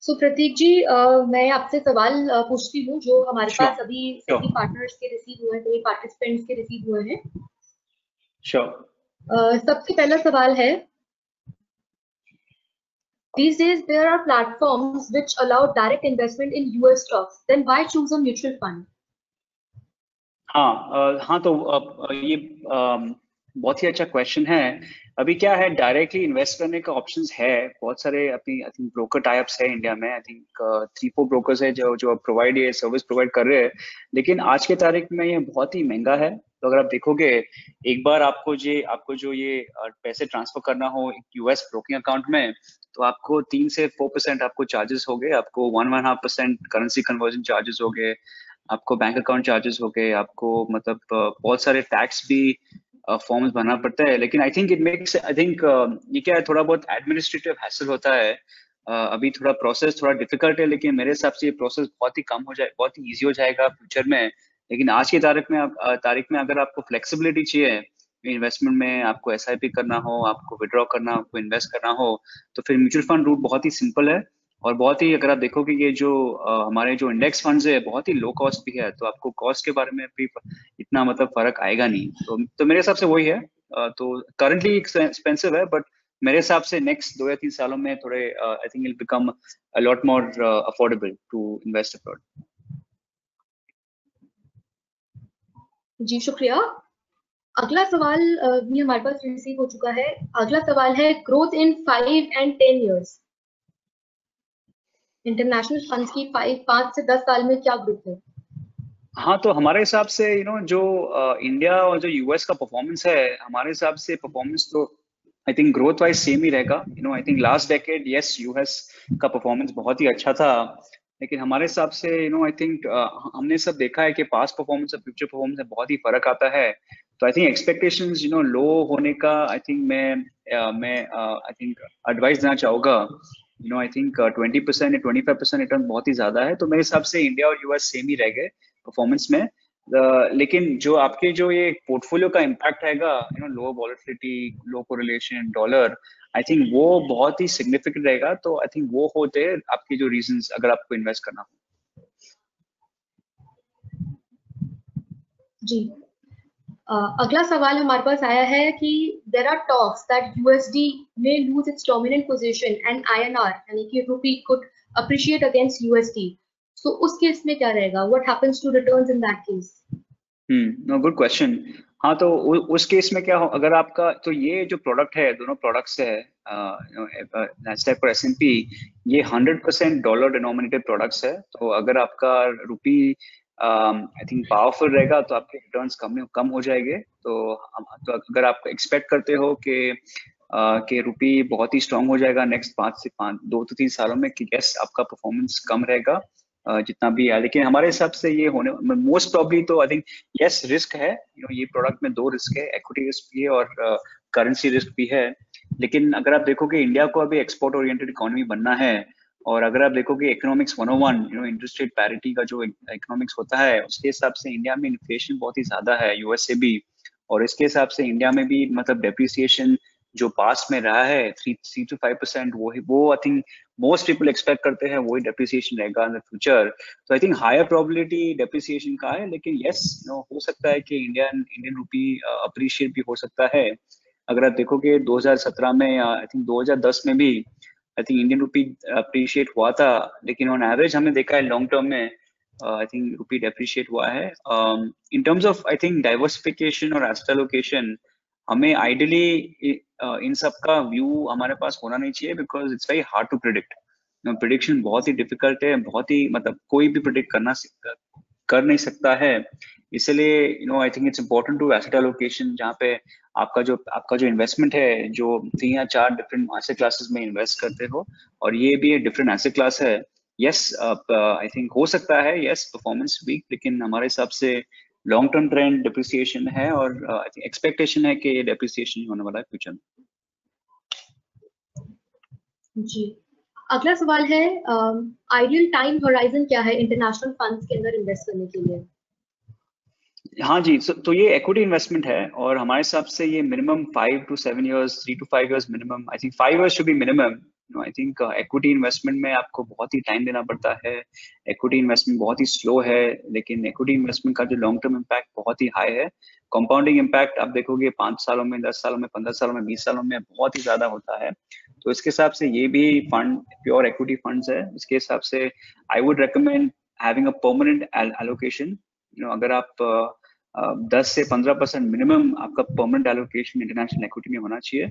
सो प्रतीक जी, मैं आपसे सवाल पूछती हूँ जो हमारे पास अभी सभी पार्टनर्स के रिसीव हुए हैं, सभी पार्टिसिपेंट्स के रिसीव हुए हैं। सबसे पहला सवाल है, these days there are platforms which allow direct investment in US stocks, then why choose a mutual fund? हाँ, तो ये बहुत ही अच्छा क्वेश्चन है। अभी क्या है, डायरेक्टली इन्वेस्ट करने का ऑप्शंस है बहुत सारे। अपनी आई थिंक ब्रोकर टाइप्स है इंडिया में। आई थिंक 3-4 ब्रोकर्स है जो प्रोवाइड ये सर्विस प्रोवाइड कर रहे हैं, लेकिन आज के तारीख में ये बहुत ही महंगा है। तो अगर आप देखोगे, एक बार आपको जो ये पैसे ट्रांसफर करना हो यूएस ब्रोकिंग अकाउंट में, तो आपको 3 से 4% आपको चार्जेस हो गए, आपको 1.5% करेंसी कन्वर्जन चार्जेस हो गए, आपको बैंक अकाउंट चार्जेस हो गए, आपको मतलब बहुत सारे टैक्स भी फॉर्म्स भरना पड़ता है। लेकिन आई थिंक ये क्या है, थोड़ा बहुत एडमिनिस्ट्रेटिव हैसल होता है। अभी थोड़ा प्रोसेस थोड़ा डिफिकल्ट है, लेकिन मेरे हिसाब से ये प्रोसेस बहुत ही कम हो जाए, बहुत ही ईजी हो जाएगा फ्यूचर में। लेकिन आज की तारीख में अगर आपको फ्लेक्सिबिलिटी चाहिए, इन्वेस्टमेंट में आपको SIP करना हो, आपको विड्रॉ करना हो, आपको इन्वेस्ट करना हो, तो फिर म्यूचुअल फंड रूट बहुत ही सिंपल है। और बहुत ही, अगर आप देखोगे ये जो हमारे जो इंडेक्स फंड्स है बहुत ही लो कॉस्ट भी है, तो आपको कॉस्ट के बारे में भी इतना मतलब फर्क आएगा नहीं। तो मेरे हिसाब से वही है। तो करंटली एक्सपेंसिव है, बट मेरे हिसाब से नेक्स्ट 2 या 3 सालों में थोड़े I think it become a lot more affordable to invest abroad. जी शुक्रिया। अगला सवाल भी हमारे पास रिसीव हो चुका है। अगला सवाल है growth in 5 and 10 years। International funds की 5 से 10 साल में क्या ग्रोथ है? हाँ, तो हमारे हिसाब से जो इंडिया और जो US का परफॉर्मेंस है, हमारे हिसाब से परफॉर्मेंस तो I think growth wise same ही रहेगा। I think last decade yes US का परफॉर्मेंस बहुत ही अच्छा था, लेकिन हमारे हिसाब से आई थिंक हमने सब देखा है कि पास्ट परफॉर्मेंस और फ्यूचर परफॉर्मेंस में बहुत ही फर्क आता है। तो आई थिंक एक्सपेक्टेशंस लो होने का आई थिंक मैं आई थिंक एडवाइस देना चाहूंगा। आई थिंक 20% या 25% रिटर्न बहुत ही ज्यादा है। तो मेरे हिसाब से इंडिया और US सेम ही रह गए परफॉर्मेंस में। लेकिन जो आपके जो ये पोर्टफोलियो का इम्पैक्ट रहेगा, low volatility, low correlation dollar, I think वो बहुत ही सिग्निफिकेंट रहेगा। तो आई थिंक वो होते हैं आपके जो रीजंस अगर आपको इन्वेस्ट करना हो। जी। अगला सवाल हमारे पास आया है कि there are talks that USD may lose its dominant position and INR यानी कि रुपी could appreciate against USD। So उस केस में क्या रहेगा? What happens to returns in that case? Good question. हाँ, तो उस केस में क्या हो, अगर आपका तो ये जो प्रोडक्ट है, दोनों प्रोडक्ट्स है नैस्डैक और S&P, ये 100% डॉलर डिनोमिनेटेड प्रोडक्ट्स है। तो अगर आपका रुपी आई थिंक पावरफुल रहेगा तो आपके रिटर्न्स कम हो जाएंगे। तो अगर आप एक्सपेक्ट करते हो कि रुपी बहुत ही स्ट्रांग हो जाएगा नेक्स्ट 2 से 3 सालों में, कि यस आपका परफॉर्मेंस कम रहेगा जितना भी है। लेकिन हमारे हिसाब से ये होने मोस्ट प्रॉब्ली तो आई थिंक यस रिस्क है। ये प्रोडक्ट में 2 रिस्क है, इक्विटी रिस्क भी है और करेंसी रिस्क भी है। लेकिन अगर आप देखोगे इंडिया को अभी एक्सपोर्ट ओरिएंटेड इकोनॉमी बनना है, और अगर आप देखोगे इकोनॉमिक्स 101 इंटरेस्ट रेट पैरिटी का जो इकोनॉमिक्स होता है, उसके हिसाब से इंडिया में इन्फ्लेशन बहुत ही ज्यादा है US से भी। और इसके हिसाब से इंडिया में भी मतलब डेप्रिसिएशन जो पास्ट में रहा है 3 to 5%, वो I think most people expect करते हैं वही डेप्रिसिएशन रहेगा इन द फ्यूचर। तो I think higher probability depreciation का है, लेकिन यस हो सकता है कि इंडियन रुपी अप्रिशिएट भी हो सकता है। अगर आप देखोगे 2017 में या आई थिंक 2010 में भी I think Indian rupee appreciate हुआ था, लेकिन ऑन एवरेज हमने देखा है लॉन्ग टर्म में आई थिंक रुपी डेप्रिशिएट हुआ है। In terms of I think diversification और एसेट एलोकेशन, हमें आइडियली इन सब का व्यू हमारे पास होना नहीं चाहिए, because it's very hard to predict. Prediction बहुत ही डिफिकल्ट है, बहुत ही मतलब कोई भी प्रिडिक्ट कर नहीं सकता है। इसलिए I think it's important to asset allocation, जहाँ पे आपका जो इन्वेस्टमेंट है, जो 3 या 4 डिफरेंट एसेट क्लासेस में इन्वेस्ट करते हो, और ये भी एक डिफरेंट एसेट क्लास है। यस आई थिंक हो सकता है यस परफॉर्मेंस वीक, लेकिन हमारे हिसाब से लॉन्ग टर्म ट्रेंड डिप्रिसिएशन है, और एक्सपेक्टेशन है कि डिप्रिसिएशन होने वाला है फ्यूचर में। जी। अगला सवाल है आइडियल टाइम होराइजन क्या है इंटरनेशनल फंड्स के अंदर इन्वेस्ट करने के लिए? हाँ जी, तो ये इक्विटी इन्वेस्टमेंट है, और हमारे हिसाब से ये minimum 5 to 7 years, 3 to 5 years minimum. I think 5 years should be minimum. I think equity investment में आपको बहुत ही टाइम देना पड़ता है। इक्विटी इन्वेस्टमेंट बहुत ही स्लो है, लेकिन इक्विटी इन्वेस्टमेंट का जो लॉन्ग टर्म इम्पैक्ट बहुत ही हाई है। कंपाउंडिंग इम्पैक्ट आप देखोगे 5 सालों में, 10 सालों में, 15 सालों में, 20 सालों में बहुत ही ज्यादा होता है। तो इसके हिसाब से ये भी फंड प्योर इक्विटी फंड्स है। इसके हिसाब से I would recommend having a permanent allocation. अगर आप 10 से 15% मिनिमम आपका परमानेंट एलोकेशन इंटरनेशनल इक्विटी में होना चाहिए।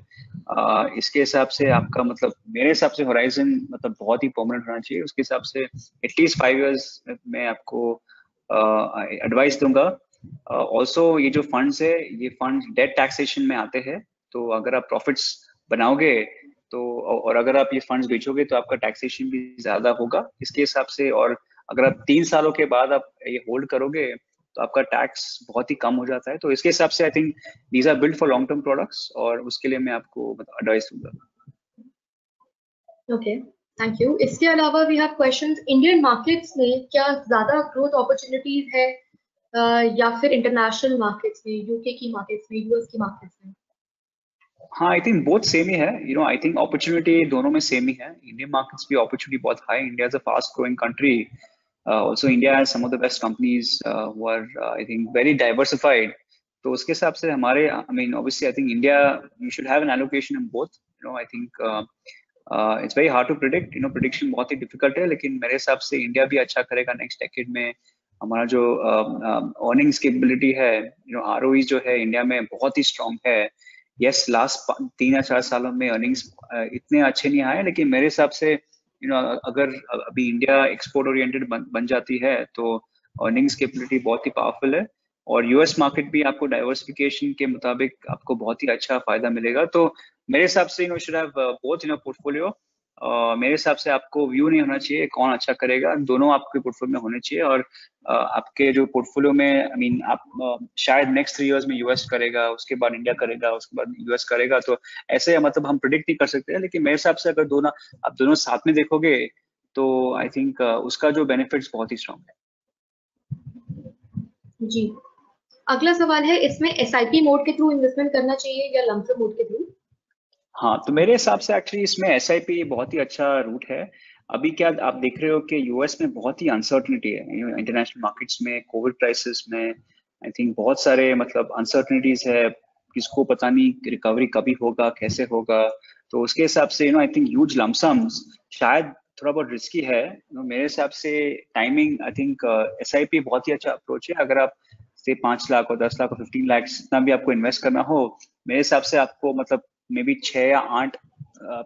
इसके हिसाब से आपका मतलब मेरे हिसाब से होराइजन मतलब बहुत ही परमानेंट होना चाहिए। उसके हिसाब से एटलीस्ट 5 years में आपको एडवाइस दूंगा। ऑल्सो ये जो फंड्स है, ये फंड्स डेट टैक्सेशन में आते हैं। तो अगर आप प्रॉफिट्स बनाओगे तो, और अगर आप ये फंड्स बेचोगे तो आपका टैक्सेशन भी ज्यादा होगा इसके हिसाब से। और अगर आप 3 सालों के बाद आप ये होल्ड करोगे तो आपका टैक्स बहुत ही कम हो जाता है। तो इसके हिसाब से I think these are build for long term products, और उसके लिए मैं आपको एडवाइस दूंगा। Okay, thank you. इसके अलावा we have questions, Indian markets में क्या ज्यादा ग्रोथ अपॉर्चुनिटीज है या फिर इंटरनेशनल मार्केट्स में, यूके की मार्केट्स में, यूएस की मार्केट्स में? हाँ, आई थिंक बोथ सेम ही है। आई थिंक अपॉर्चुनिटी दोनों में सेम ही है। इंडियन मार्केट्स भी अपॉर्चुनिटी बहुत high. India is a fast growing country. Also India has some of the best companies who are I think very diversified. तो उसके हिसाब से हमारे I mean obviously I think India you should have an allocation in both. I think it's very hard to predict. Prediction बहुत ही difficult है, लेकिन मेरे हिसाब से इंडिया भी अच्छा करेगा नेक्स्ट डेकेड में। हमारा जो अर्निंग्स कैपेबिलिटी है, आरओई जो है इंडिया में बहुत ही स्ट्रांग है। यस, लास्ट 3 या 4 सालों में अर्निंग्स इतने अच्छे नहीं आए, लेकिन मेरे हिसाब से अगर अभी इंडिया एक्सपोर्ट ओरिएंटेड बन जाती है तो अर्निंग्स कैपेबिलिटी बहुत ही पावरफुल है। और यूएस मार्केट भी आपको डाइवर्सिफिकेशन के मुताबिक आपको बहुत ही अच्छा फायदा मिलेगा। तो मेरे हिसाब से should have both in portfolio. मेरे हिसाब से आपको व्यू नहीं होना चाहिए कौन अच्छा करेगा, दोनों आपके पोर्टफोलियो में होने चाहिए। और आपके जो पोर्टफोलियो में आई मीन आप शायद नेक्स्ट 3 इयर्स में यूएस करेगा, उसके बाद इंडिया करेगा, उसके बाद यूएस करेगा। तो ऐसे मतलब हम प्रिडिक्ट नहीं कर सकते हैं, लेकिन मेरे हिसाब से अगर दोनों आप दोनों साथ में देखोगे तो आई थिंक उसका जो बेनिफिट्स बहुत ही स्ट्रांग है। जी। अगला सवाल है, इसमें एसआईपी मोड के थ्रू इन्वेस्टमेंट करना चाहिए या लमसम मोड के थ्रू? हाँ, तो मेरे हिसाब से एक्चुअली इसमें एसआईपी बहुत ही अच्छा रूट है। अभी क्या आप देख रहे हो कि यूएस में बहुत ही अनसर्टनिटी है, इंटरनेशनल मार्केट्स में, कोविड क्राइसिस में आई थिंक बहुत सारे मतलब अनसर्टनिटीज है। किसको पता नहीं रिकवरी कभी होगा, कैसे होगा। तो उसके हिसाब से आई थिंक ह्यूज लमसम्स शायद थोड़ा बहुत रिस्की है। मेरे हिसाब से टाइमिंग आई थिंक एसआईपी बहुत ही अच्छा अप्रोच है। अगर आप से 5 लाख और 10 लाख और 15 लाख जितना भी आपको इन्वेस्ट करना हो, मेरे हिसाब से आपको मतलब मे बी 6 या 8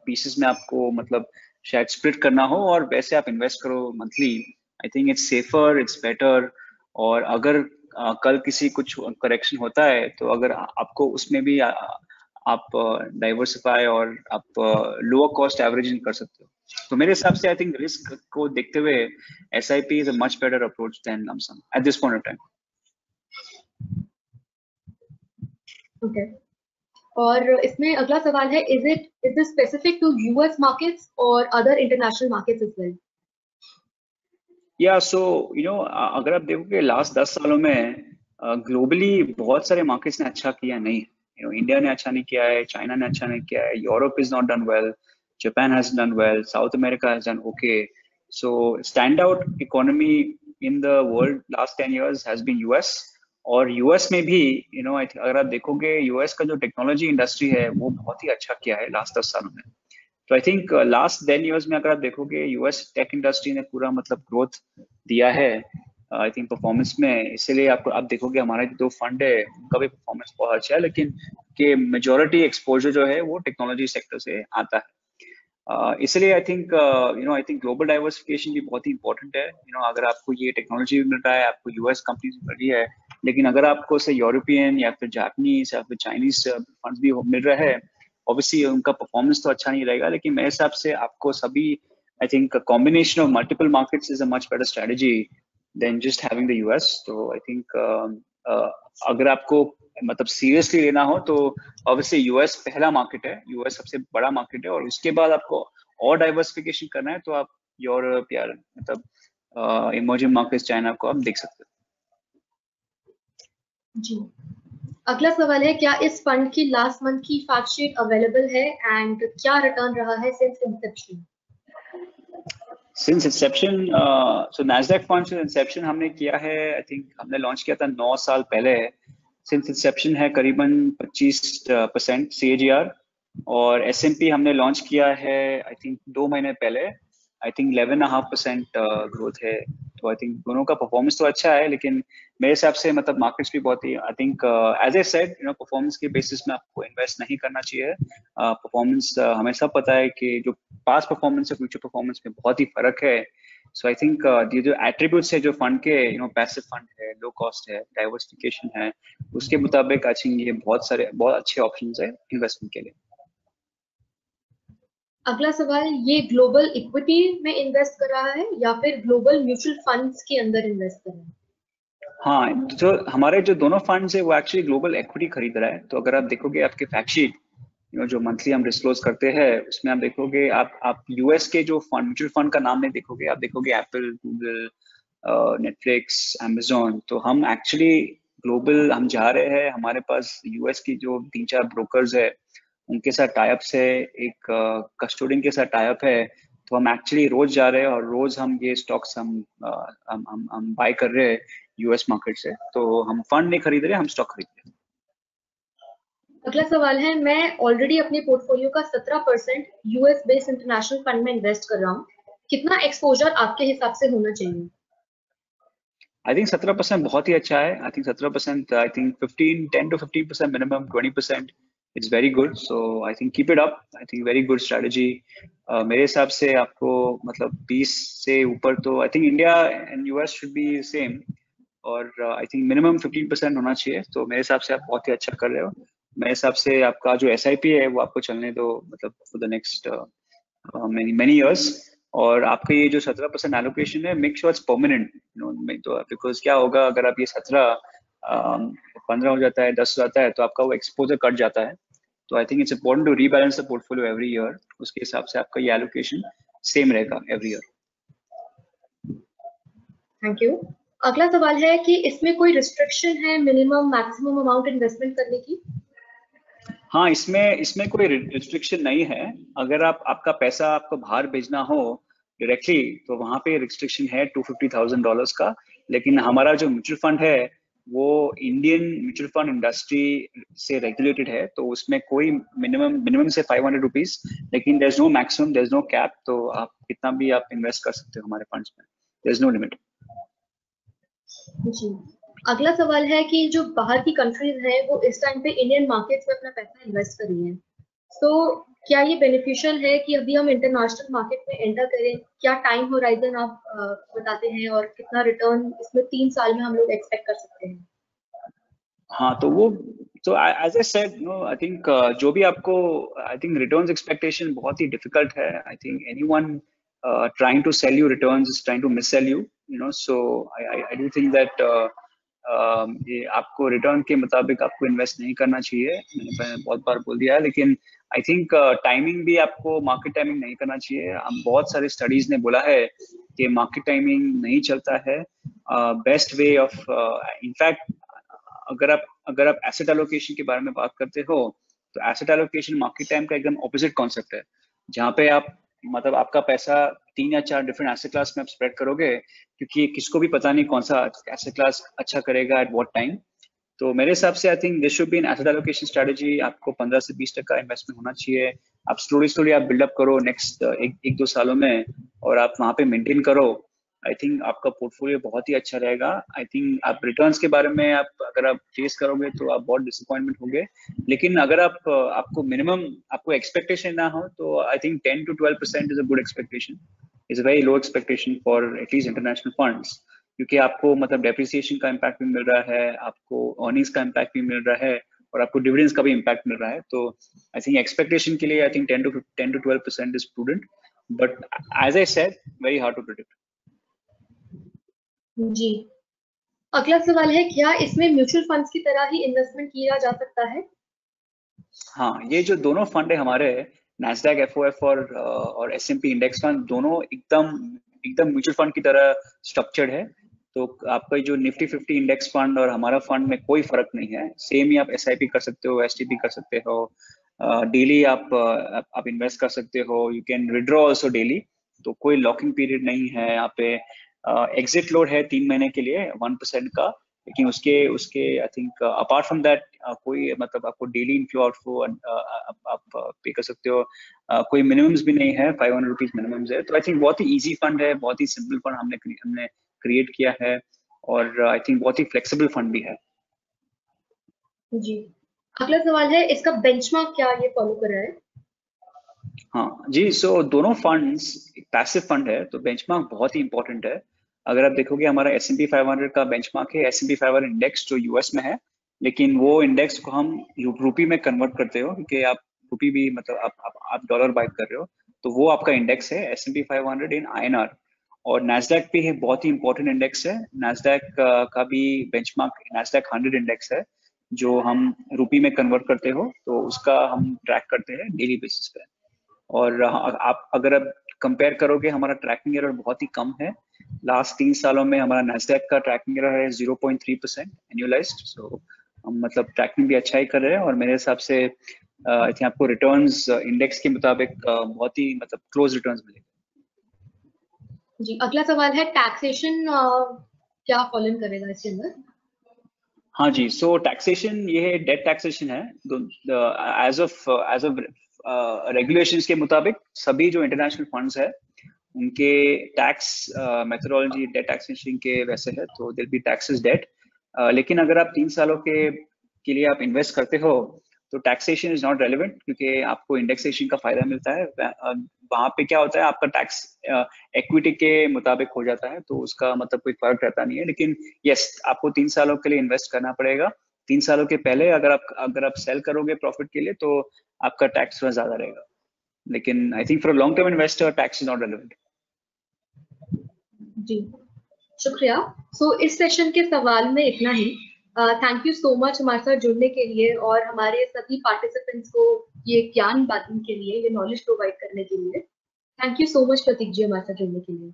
पीसेस में आपको मतलब शायद स्प्लिट करना हो और वैसे आप इन्वेस्ट करो monthly. I think it's safer, it's better. और अगर कल किसी कुछ करेक्शन होता है तो अगर आपको उसमें भी आप डाइवर्सिफाई और आप लोअर कॉस्ट एवरेजिंग कर सकते हो। तो मेरे हिसाब से आई थिंक रिस्क को देखते हुए SIP is a much better approach than lump sum at this point of time. Okay. और इसमें अगला सवाल है, is this specific to US markets और other international markets as well? या सो अगर आप देखोगे लास्ट 10 सालों में ग्लोबली बहुत सारे मार्केट्स ने अच्छा किया नहीं। इंडिया ने अच्छा नहीं किया है, चाइना ने अच्छा नहीं किया है, Europe is not done well, Japan has done well, South America has done okay. So stand out economy in the world last 10 years has been US. और यूएस में भी अगर आप देखोगे यूएस का जो टेक्नोलॉजी इंडस्ट्री है वो बहुत ही अच्छा किया है लास्ट 10 सालों में। तो आई थिंक लास्ट 10 years में अगर आप देखोगे यूएस टेक इंडस्ट्री ने पूरा मतलब ग्रोथ दिया है आई थिंक परफॉर्मेंस में। इसीलिए आपको आप देखोगे हमारे जो फंड है उनका भी परफॉर्मेंस बहुत अच्छा है, लेकिन के मेजोरिटी एक्सपोजर जो है वो टेक्नोलॉजी सेक्टर से आता है। इसलिए आई थिंक ग्लोबल डाइवर्सिफिकेशन भी बहुत ही इंपॉर्टेंट है। अगर आपको ये टेक्नोलॉजी भी मिल रहा है, आपको यूएस कंपनीज मिल रही है, लेकिन अगर आपको से यूरोपियन या फिर जापानीज या फिर चाइनीज फंड भी मिल रहा है, ऑब्वियसली उनका परफॉर्मेंस तो अच्छा नहीं रहेगा। लेकिन मेरे हिसाब से आपको सभी I think combination of multiple markets is a much better strategy than just having the US. तो आई थिंक अगर आपको मतलब सीरियसली लेना हो तो ऑब्वियसली यूएस पहला मार्केट है, यूएस सबसे बड़ा मार्केट है। और उसके बाद आपको और डाइवर्सिफिकेशन करना है तो आप यूरोप या मतलब इमर्जिंग मार्केट्स चाइना को आप देख सकते हो। जी। अगला सवाल है, क्या इस फंड की लास्ट मंथ की फैक्ट शीट अवेलेबल है एंड क्या रिटर्न रहा है सिंस इंसेप्शन? सिंस इंसेप्शन सो नैस्डैक फंड सिंस इंसेप्शन हमने किया है, आई थिंक हमने लॉन्च किया था 9 साल पहले। सिंस इंसेप्शन है करीबन 25% CAGR। और S&P हमने लॉन्च किया है आई थिंक 2 महीने पहले, आई थिंक 11.5% ग्रोथ है। तो आई थिंक दोनों का परफॉर्मेंस तो अच्छा है, लेकिन मेरे हिसाब से मतलब मार्केट्स भी बहुत ही I think as I said performance के बेसिस में आपको इन्वेस्ट नहीं करना चाहिए। परफॉर्मेंस हमें सब पता है कि जो पास्ट परफॉर्मेंस और फ्यूचर परफॉर्मेंस में बहुत ही फर्क है। सो आई थिंक ये जो एट्रीब्यूट्स है जो फंड के पैसिव फंड है, लो कॉस्ट है, डाइवर्सिफिकेशन है, उसके मुताबिक आई थिंक ये बहुत अच्छे ऑप्शंस है इन्वेस्टमेंट के लिए। अगला सवाल, ये ग्लोबल इक्विटी में इन्वेस्ट कर रहा है या फिर ग्लोबल म्यूचुअल फंड्स के अंदर इन्वेस्ट कर रहा है? हाँ, जो हमारे जो दोनों फंड्स है वो एक्चुअली ग्लोबल इक्विटी खरीद रहा है। तो अगर आप देखोगे आपके फैक्ट शीट जो मंथली हम डिस्क्लोज करते हैं उसमें आप देखोगे आप यूएस के जो फंड म्यूचुअल फंड का नाम नहीं देखोगे, आप देखोगे एप्पल, गूगल, नेटफ्लिक्स, अमेजोन। तो हम एक्चुअली ग्लोबल हम जा रहे हैं। हमारे पास यूएस की जो 3-4 ब्रोकर्स है उनके साथ टाइप्स है, एक कस्टोडियन के साथ टाइप है। तो हम एक्चुअली रोज जा रहे हैं और रोज हम ये स्टॉक्स हम बाय कर रहे हैं यूएस मार्केट से। तो हम फंड नहीं खरीद रहे, हम स्टॉक खरीद रहे हैं। अगला सवाल है, मैं ऑलरेडी अपने पोर्टफोलियो का 17% यूएस बेस्ड इंटरनेशनल फंड में इन्वेस्ट कर रहा हूँ, कितना एक्सपोजर आपके हिसाब से होना चाहिए? आई थिंक 17% बहुत ही अच्छा है। I think 17%, I think 10 to 15% minimum, 20% it's very good. So I think keep it up. I think very good strategy. मेरे हिसाब से आपको मतलब 20 से ऊपर तो I think India and US should be same. और आई थिंक मिनिमम 15% होना चाहिए। तो मेरे हिसाब से आप बहुत ही अच्छा कर रहे हो। मेरे हिसाब से आपका जो एसआईपी है वो आपको चलने दो, मतलब for the next many many years. और आपका ये जो 17% एलोकेशन है, मेक श्योर इट्स परमानेंट, तो बिकॉज क्या होगा अगर आप ये 15 हो जाता है, 10 हो जाता है, तो आपका वो एक्सपोजर कट जाता है। तो I think it's important to rebalance the portfolio every year. उसके हिसाब से आपका ये एलोकेशन सेम रहेगा एवरी ईयर। Thank you. अगला सवाल है कि इसमें कोई रिस्ट्रिक्शन है मिनिमम मैक्सिमम अमाउंट इन्वेस्टमेंट करने की? हाँ, इसमें इसमें कोई रिस्ट्रिक्शन नहीं है। अगर आपका पैसा आपको बाहर भेजना हो डायरेक्टली, तो वहां पे रिस्ट्रिक्शन है $250,000 का। लेकिन हमारा जो म्यूचुअल फंड है वो इंडियन म्यूचुअल फंड इंडस्ट्री से रेगुलेटेड है, तो उसमें कोई मिनिमम से ₹500, लेकिन there is no maximum, there is no cap. तो आप कितना भी आप इन्वेस्ट कर सकते हो हमारे फंड्स में, देयर इज नो लिमिट। जी। अगला सवाल है कि जो बाहर की कंट्रीज हैं वो इस टाइम पे इंडियन मार्केट्स में अपना पैसा इन्वेस्ट कर रही हैं, तो क्या ये बेनिफिशियल है कि अभी हम इंटरनेशनल मार्केट में एंटर करें? क्या टाइम होराइजन आप बताते हैं और कितना रिटर्न इसमें 3 साल में हम लोग एक्सपेक्ट कर सकते हैं? हाँ, तो वो तो as I said, no I think जो भी आपको, आई थिंक रिटर्न्स एक्सपेक्टेशन बहुत ही डिफिकल्ट है। I think anyone trying to sell you returns is trying to miss sell you, so I do think that ये आपको रिटर्न के मुताबिक आपको इन्वेस्ट नहीं करना चाहिए। मैंने पहले बहुत बार बोल दिया है। लेकिन आई थिंक टाइमिंग भी आपको मार्केट टाइमिंग नहीं करना चाहिए। हम बहुत सारे स्टडीज ने बोला है कि मार्केट टाइमिंग नहीं चलता है। बेस्ट वे ऑफ, इनफैक्ट अगर आप एसेट एलोकेशन के बारे में बात करते हो, तो एसेट एलोकेशन मार्केट टाइम का एकदम ऑपोजिट कॉन्सेप्ट है। जहाँ पे आप मतलब आपका पैसा 3 या 4 डिफरेंट एसेट क्लास में आप स्प्रेड करोगे, क्योंकि किसको भी पता नहीं कौन सा एसेट क्लास अच्छा करेगा एट व्हाट टाइम। तो मेरे हिसाब से I think this should be an asset allocation strategy. आपको 15 से 20% इन्वेस्टमेंट होना चाहिए। आप स्लोली स्लोली आप बिल्डअप करो नेक्स्ट एक दो सालों में, और आप वहाँ पे मेंटेन करो। आई थिंक आपका पोर्टफोलियो बहुत ही अच्छा रहेगा। आई थिंक आप रिटर्न्स के बारे में अगर आप चेस करोगे तो आप बहुत डिसअपॉइंटमेंट होंगे। लेकिन अगर आपको मिनिमम आपको एक्सपेक्टेशन ना हो, तो I think 10 to 12% is a good expectation, is a very low expectation for at least international funds. क्योंकि आपको मतलब डेप्रिसिएशन का इम्पैक्ट भी मिल रहा है, आपको अर्निंग्स का इम्पैक्ट भी मिल रहा है, और आपको डिविडेंड्स का भी इम्पैक्ट मिल रहा है। तो आई थिंक एक्सपेक्टेशन के लिए I think 10 to 12% is prudent, but as I said very hard to predict. जी। अगला सवाल है, क्या इसमें म्यूचुअल फंड्स की तरह ही इन्वेस्टमेंट किया जा सकता है? हाँ, ये जो दोनों फंड है हमारे, नैस्डैक एफओएफ और एसएमपी इंडेक्स फंड, दोनों एकदम एकदम म्यूचुअल फंड की तरह स्ट्रक्चर्ड है। तो आपका जो निफ्टी 50 इंडेक्स फंड और हमारा फंड में कोई फर्क नहीं है। सेम ही आप एसआईपी कर सकते हो, एसटीपी कर सकते हो, डेली आप इन्वेस्ट कर सकते हो, you can withdraw also daily. तो कोई लॉकिंग पीरियड नहीं है यहाँ पे। एग्जिट लोड है 3 महीने के लिए 1% का। लेकिन उसके उसके I think apart from that कोई मतलब आपको डेली इनफ्लो आउटफ्लो आप पे कर सकते हो। कोई मिनिमम्स भी नहीं है, ₹500 मिनिमम्स है। तो आई थिंक बहुत ही इजी फंड है, बहुत ही सिंपल फंड हमने क्रिएट किया है, और आई थिंक बहुत ही फ्लेक्सिबल फंड भी है। जी। अगला सवाल है, इसका बेंचमार्क क्या ये फॉलो कर रहा है? हाँ जी, सो दोनों फंड्स पैसिव फंड है, तो बेंचमार्क बहुत ही इंपॉर्टेंट है। अगर आप देखोगे हमारा S&P 500 का बेंचमार्क है S&P 500 इंडेक्स, जो यूएस में है। लेकिन वो इंडेक्स को हम रुपी में कन्वर्ट करते हो, क्योंकि आप रुपी भी मतलब आप डॉलर बाय कर रहे हो। तो वो आपका इंडेक्स है S&P 500 इन INR। और नैस्डैक भी है, बहुत ही इंपॉर्टेंट इंडेक्स है। नैस्डैक का भी बेंचमार्क नैस्डैक 100 इंडेक्स है, जो हम रुपी में कन्वर्ट करते हो, तो उसका हम ट्रैक करते हैं डेली बेसिस पे। और आप अगर आप कंपेयर करोगे, हमारा ट्रैकिंग एरर बहुत ही कम है। लास्ट 3 सालों में हमारा नैस्डैक का ट्रैकिंग रहा है 0.3% एनुअलाइज्ड। सो हम मतलब ट्रैकिंग भी अच्छा ही कर रहे हैं, और मेरे हिसाब से आई थिंक आपको रिटर्न्स इंडेक्स के मुताबिक बहुत ही मतलब क्लोज रिटर्न्स मिलेंगे। जी, अगला सवाल है टैक्सेशन क्या फॉलो करेगा इसके अंदर? हाँ जी, सो टैक्सेशन ये डेट टैक्सेशन है। एज ऑफ रेगुलेशंस के मुताबिक सभी जो इंटरनेशनल फंड्स है उनके टैक्स मेथोडोलॉजी डेट टैक्सेशन के वैसे है, तो देयर बी टैक्सेस डेट। लेकिन अगर आप 3 सालों के लिए आप इन्वेस्ट करते हो तो टैक्सेशन इज नॉट रेलिवेंट, क्योंकि आपको इंडेक्सेशन का फायदा मिलता है। वहां पे क्या होता है, आपका टैक्स इक्विटी के मुताबिक हो जाता है, तो उसका मतलब कोई फर्क रहता नहीं है। लेकिन यस, आपको 3 सालों के लिए इन्वेस्ट करना पड़ेगा। 3 सालों के पहले अगर आप सेल करोगे प्रॉफिट के लिए तो आपका टैक्स थोड़ा ज्यादा रहेगा। लेकिन I think for long term investor tax is not relevant. जी, शुक्रिया। इस सेशन के सवाल में इतना ही। थैंक यू सो मच हमारे साथ जुड़ने के लिए और हमारे सभी पार्टिसिपेंट्स को ये ज्ञान बांटने के लिए, ये नॉलेज प्रोवाइड करने के लिए। थैंक यू सो मच प्रतीक जी हमारे साथ जुड़ने के लिए।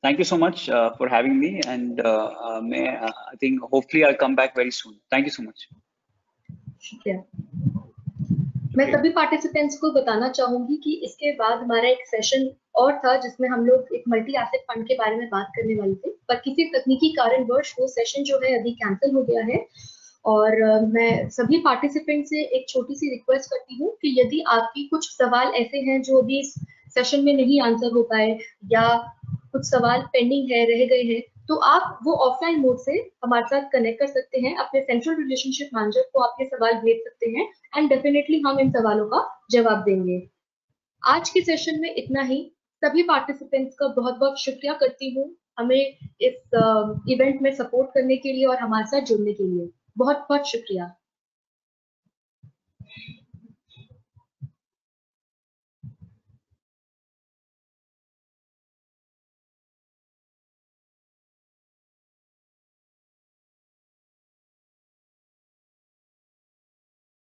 Thank you so much for having me, and I think hopefully I'll come back very soon. Thank you so much. शुक्रिया। मैं सभी पार्टिसिपेंट्स को बताना चाहूंगी कि इसके बाद हमारा एक सेशन और था जिसमें हम लोग एक मल्टी एसेट फंड के बारे में बात करने वाले थे, पर किसी तकनीकी कारणवश वो सेशन जो है अभी कैंसिल हो गया है। और मैं सभी पार्टिसिपेंट से एक छोटी सी रिक्वेस्ट करती हूँ कि यदि आपकी कुछ सवाल ऐसे हैं जो अभी इस सेशन में नहीं आंसर हो पाए या कुछ सवाल पेंडिंग है, रह गए हैं, तो आप वो ऑफलाइन मोड से हमारे साथ कनेक्ट कर सकते हैं। अपने सेंट्रल रिलेशनशिप मैनेजर को आपके सवाल भेज सकते हैं एंड डेफिनेटली हम इन सवालों का जवाब देंगे। आज के सेशन में इतना ही। सभी पार्टिसिपेंट्स का बहुत बहुत शुक्रिया करती हूँ हमें इस इवेंट में सपोर्ट करने के लिए और हमारे साथ जुड़ने के लिए। बहुत बहुत शुक्रिया।